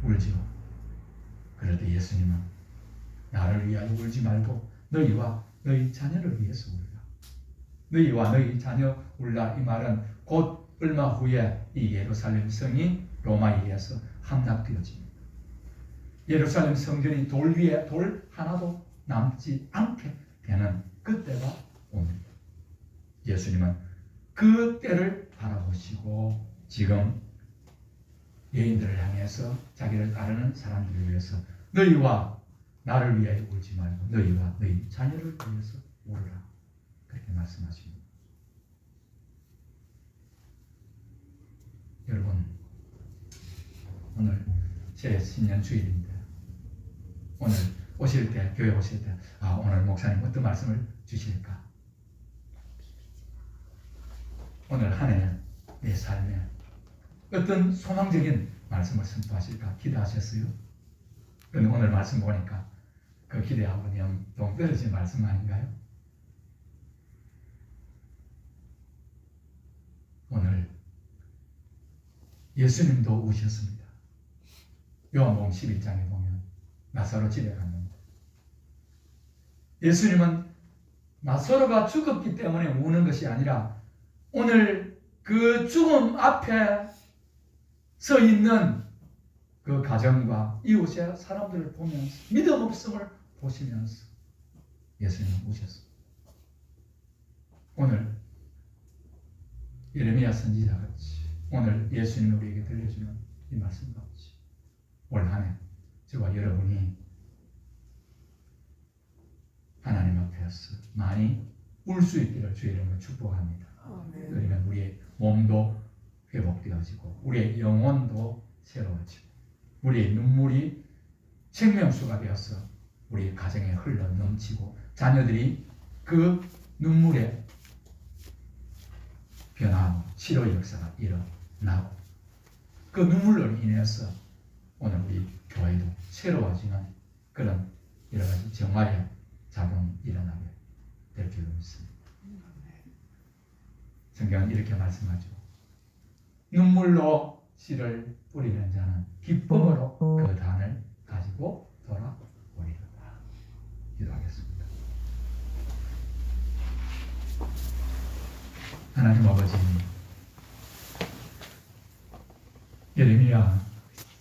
울지요. 그래도 예수님은 나를 위하여 울지 말고 너희와 너희 자녀를 위해서 울라. 너희와 너희 자녀 울라. 이 말은 곧 얼마 후에 이 예루살렘 성이 로마에 의해서 함락되어집니다. 예루살렘 성전이 돌 위에 돌 하나도 남지 않게 되는 그때가 옵니다. 예수님은 그 때를 바라보시고 지금 여인들을 향해서 자기를 따르는 사람들을 위해서 너희와 나를 위하여 울지 말고 너희와 너희 자녀를 위해서 울으라. 그렇게 말씀하십니다. 제 신년 주일인데 오늘 오실 때, 교회 오실 때, 오늘 목사님 어떤 말씀을 주실까? 오늘 한 해 내 삶에 어떤 소망적인 말씀을 선포하실까 기대하셨어요? 근데 오늘 말씀 보니까 그 기대하고는 영 동떨어진 말씀 아닌가요? 오늘 예수님도 우셨습니다. 요한복음 11장에 보면 나사로 집에 갔는데 예수님은 나사로가 죽었기 때문에 우는 것이 아니라 오늘 그 죽음 앞에 서 있는 그 가정과 이웃의 사람들을 보면서 믿음 없음을 보시면서 예수님은 우셨습니다. 오늘 예레미야 선지자 같이 오늘 예수님이 우리에게 들려주는 이 말씀 같이 올 한 해 저와 여러분이 하나님 앞에서 많이 울 수 있기를 주의 이름으로 축복합니다. 그러면 우리의 몸도 회복되어지고 우리의 영혼도 새로워지고 우리의 눈물이 생명수가 되어서 우리 가정에 흘러 넘치고 자녀들이 그 눈물에 변화하고 치료의 역사가 일어나고 그 눈물로 인해서 오늘 우리 교회도 새로워지는 그런 여러 가지 정화의 작용이 일어나게 될 줄로 믿습니다. 성경은 이렇게 말씀하죠. 눈물로 씨를 뿌리는 자는 기쁨으로 그 단을 가지고 돌아오리로다. 기도하겠습니다. 하나님 아버지, 예레미야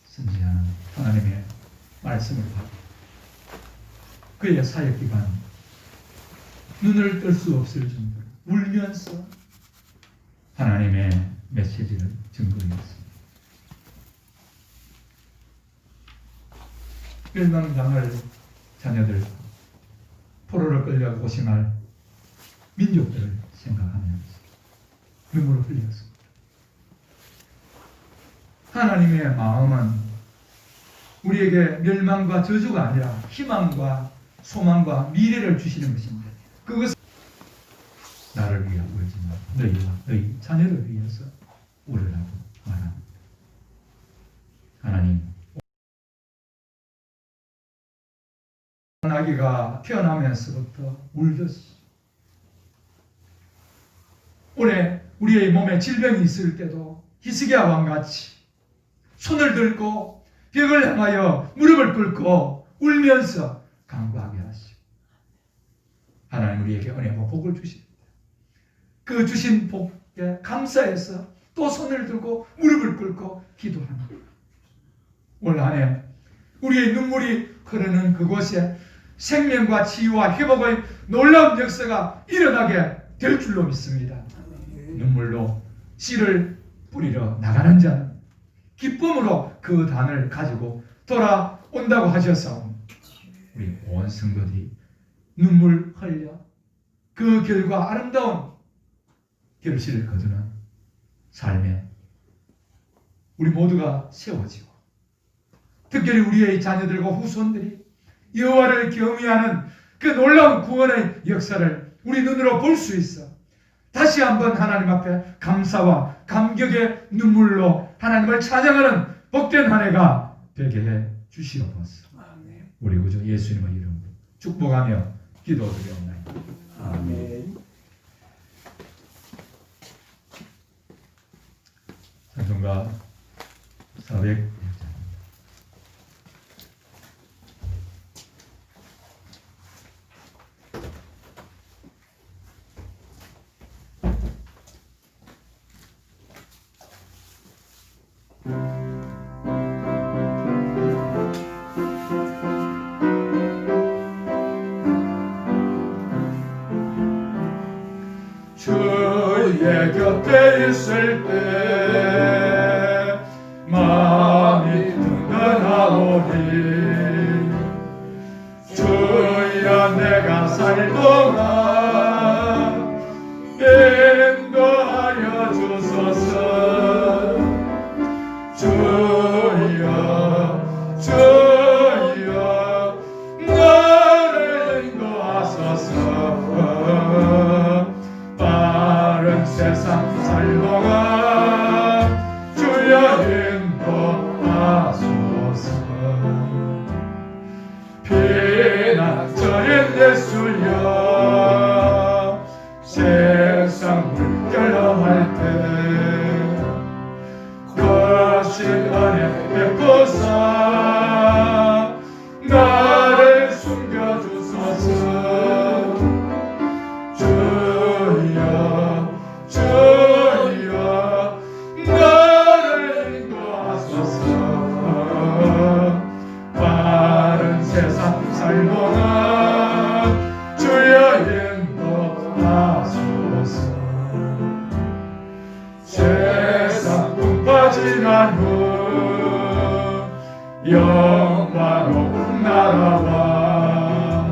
선지자는 하나님의 말씀을 받고 그의 사역 기간 눈을 뜰 수 없을 정도로 울면서 하나님의 메시지를 증거했습니다. 멸망당할 자녀들, 포로로 끌려 고심할 민족들을 생각하면서 눈물을 흘렸습니다. 하나님의 마음은 우리에게 멸망과 저주가 아니라 희망과 소망과 미래를 주시는 것인데 그것은 나를 위하여 울지만 너희와 너희 자녀를 위해서 울으라고 말합니다. 하나님, 아기가 태어나면서부터 울듯이 올해 우리의 몸에 질병이 있을 때도 히스기야 왕같이 손을 들고 벽을 향하여 무릎을 꿇고 울면서 간구하게 하시고 하나님 우리에게 은혜와 복을 주십니다. 그 주신 복에 감사해서 또 손을 들고 무릎을 꿇고 기도합니다. 올 한 해 우리의 눈물이 흐르는 그곳에 생명과 치유와 회복의 놀라운 역사가 일어나게 될 줄로 믿습니다. 눈물로 씨를 뿌리러 나가는 자는 기쁨으로 그 단을 가지고 돌아온다고 하셔서 우리 온 성도들이 눈물 흘려 그 결과 아름다운 결실을 거두는 삶에 우리 모두가 세워지고 특별히 우리의 자녀들과 후손들이 여호와를 경외하는 그 놀라운 구원의 역사를 우리 눈으로 볼 수 있어 다시 한번 하나님 앞에 감사와 감격의 눈물로 하나님을 찬양하는 복된 한 해가 되게 해 주시옵소서. 우리 구주 예수님의 이름으로 축복하며 기도드리옵나이다. 아멘. 찬송가 400 주의 곁에 있을 때 마음이 든든하오니 주여 내가 살 동안 인도하여 주소서 주여 살 동안 주여 인도하소서. 피난처인 예수여 세상 물결할 때 거신 은혜 베푸사 나를 숨겨주소서. 주여 주여 나를 인도하소서. 바른 세상 살고는 주여 인도하소서. 세상 풍파 지난 후 영화로운 나라와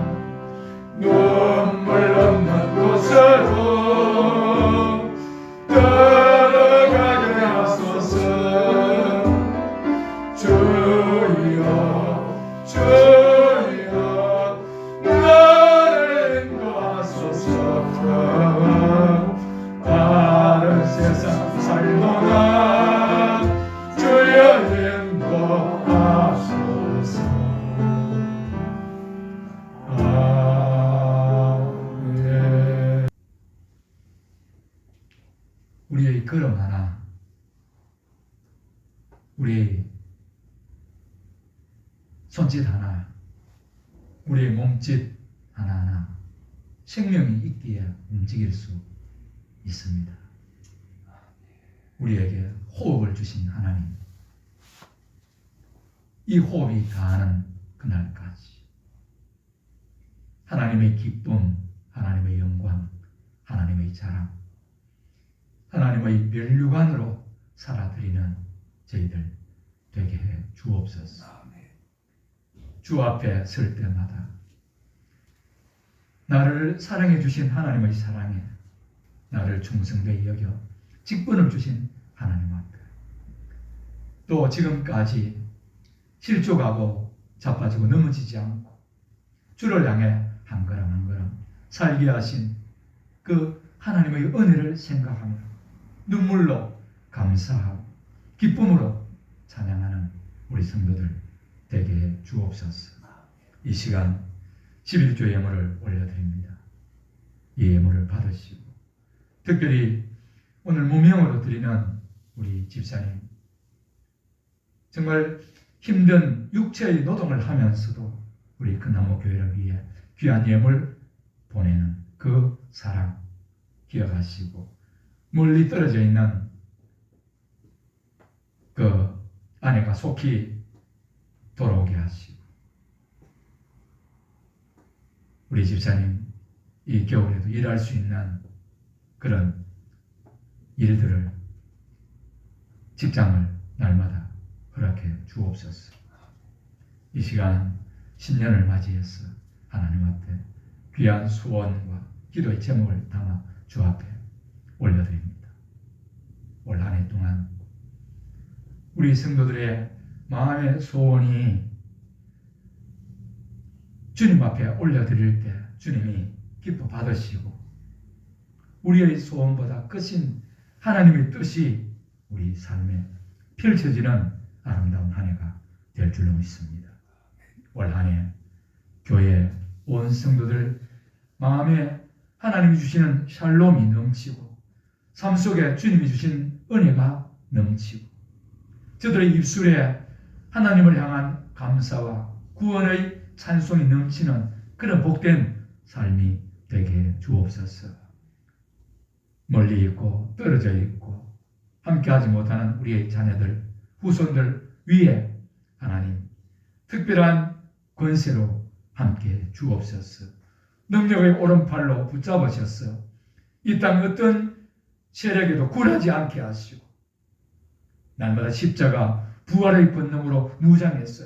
눈물 없는 곳으로 들어가게 하소서. 주여 주여 나를 인도하소서. 다른 세상 살동안 주여 인도하소서. 아멘. 우리의 걸음 하나, 우리의 손짓 하나, 우리의 몸짓 하나하나 생명이 있기에 움직일 수 있습니다. 우리에게 호흡을 주신 하나님, 이 호흡이 다하는 그날까지 하나님의 기쁨, 하나님의 영광, 하나님의 자랑, 하나님의 면류관으로 살아드리는 저희들 되게 해 주옵소서. 주 앞에 설 때마다 나를 사랑해 주신 하나님의 사랑에 나를 충성되이 여겨 직분을 주신 하나님 앞에, 또 지금까지 실족하고 자빠지고 넘어지지 않고 주를 향해 한 걸음 한 걸음 살게 하신 그 하나님의 은혜를 생각하며 눈물로 감사하고 기쁨으로 찬양하는 우리 성도들 되게 해 주옵소서. 이 시간 11조 예물을 올려드립니다. 이 예물을 받으시고 특별히 오늘 무명으로 드리는 우리 집사님, 정말 힘든 육체의 노동을 하면서도 우리 금나무 교회를 위해 귀한 예물 보내는 그 사랑 기억하시고, 멀리 떨어져 있는 그 아내가 속히 돌아오게 하시고, 우리 집사님 이 겨울에도 일할 수 있는 그런 일들을, 직장을 날마다 허락해 주옵소서. 이 시간 신년을 맞이해서 하나님 앞에 귀한 소원과 기도의 제목을 담아 주 앞에 올려드립니다. 올 한 해 동안 우리 성도들의 마음의 소원이 주님 앞에 올려드릴 때 주님이 기뻐 받으시고, 우리의 소원보다 크신 하나님의 뜻이 우리 삶에 펼쳐지는 아름다운 한 해가 될 줄로 믿습니다. 올 한 해 교회 온 성도들 마음에 하나님이 주시는 샬롬이 넘치고, 삶 속에 주님이 주신 은혜가 넘치고, 저들의 입술에 하나님을 향한 감사와 구원의 찬송이 넘치는 그런 복된 삶이 되게 해 주옵소서. 멀리 있고 떨어져 있고 함께하지 못하는 우리의 자녀들, 후손들 위에 하나님 특별한 권세로 함께 주옵소서. 능력의 오른팔로 붙잡으셔서 이 땅 어떤 세력에도 굴하지 않게 하시고, 날마다 십자가 부활의 권능으로 무장해서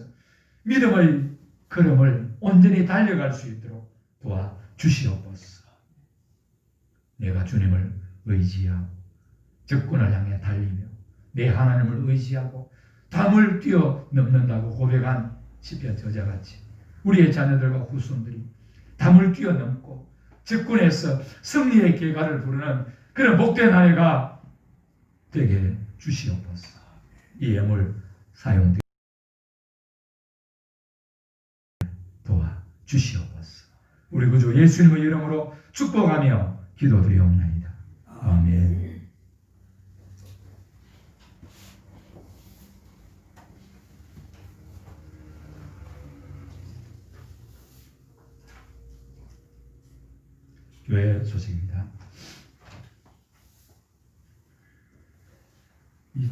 믿음의 걸음을 온전히 달려갈 수 있도록 도와주시옵소서. 내가 주님을 의지하고 적군을 향해 달리며 내 하나님을 의지하고 담을 뛰어넘는다고 고백한 시편 저자같이 우리의 자녀들과 후손들이 담을 뛰어넘고 적군에서 승리의 계가를 부르는 그런 복된 한 해가 되게 주시옵소서. 이 예물 사용되게 도와 주시옵소서. 우리 구주 예수님의 이름으로 축복하며 기도드리옵나이다. 아멘. 교회 소식입니다.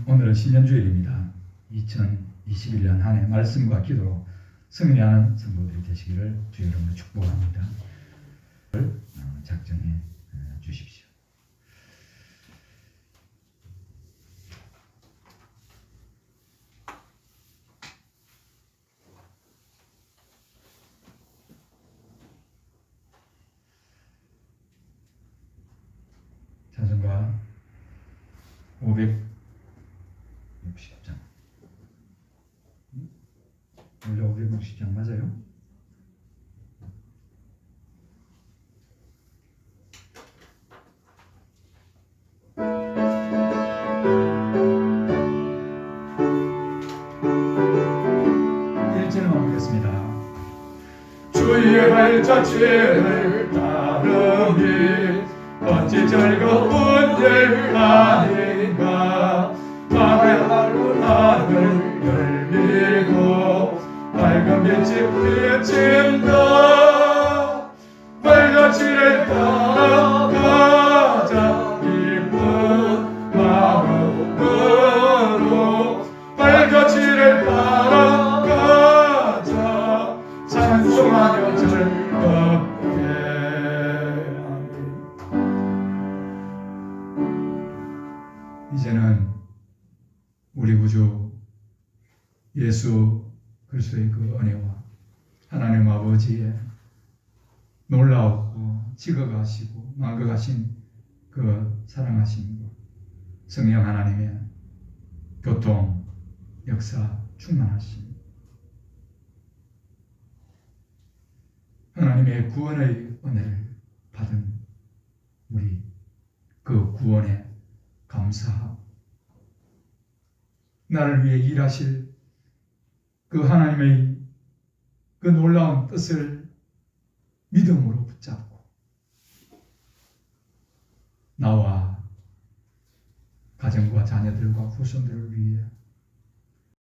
오늘은 신년주일입니다. 2021년 한 해 말씀과 기도로 승리하는 성도들이 되시기를 주의 이름으로 축복합니다. 작정해 주십시오. 찬송가 560장. 원래 560장 맞아요? 주의 발자취를 따르니 어찌 즐거운 일 아닌가. 밤의 하늘 열리고 밝은 빛이 비친다. 발자취를 따라가자 기쁜 마음으로. 발자취를 따라가자 찬송하며 즐겁게. 이제는 우리 구주 예수 그리스도의 그 은혜와 하나님 아버지의 놀라웠고 지극하시고 만극하신 그 사랑하심과 성령 하나님의 교통 역사 충만하심, 하나님의 구원의 은혜를 받은 우리 그 구원에 감사하고 나를 위해 일하실 그 하나님의 그 놀라운 뜻을 믿음으로 붙잡고 나와 가정과 자녀들과 후손들을 위해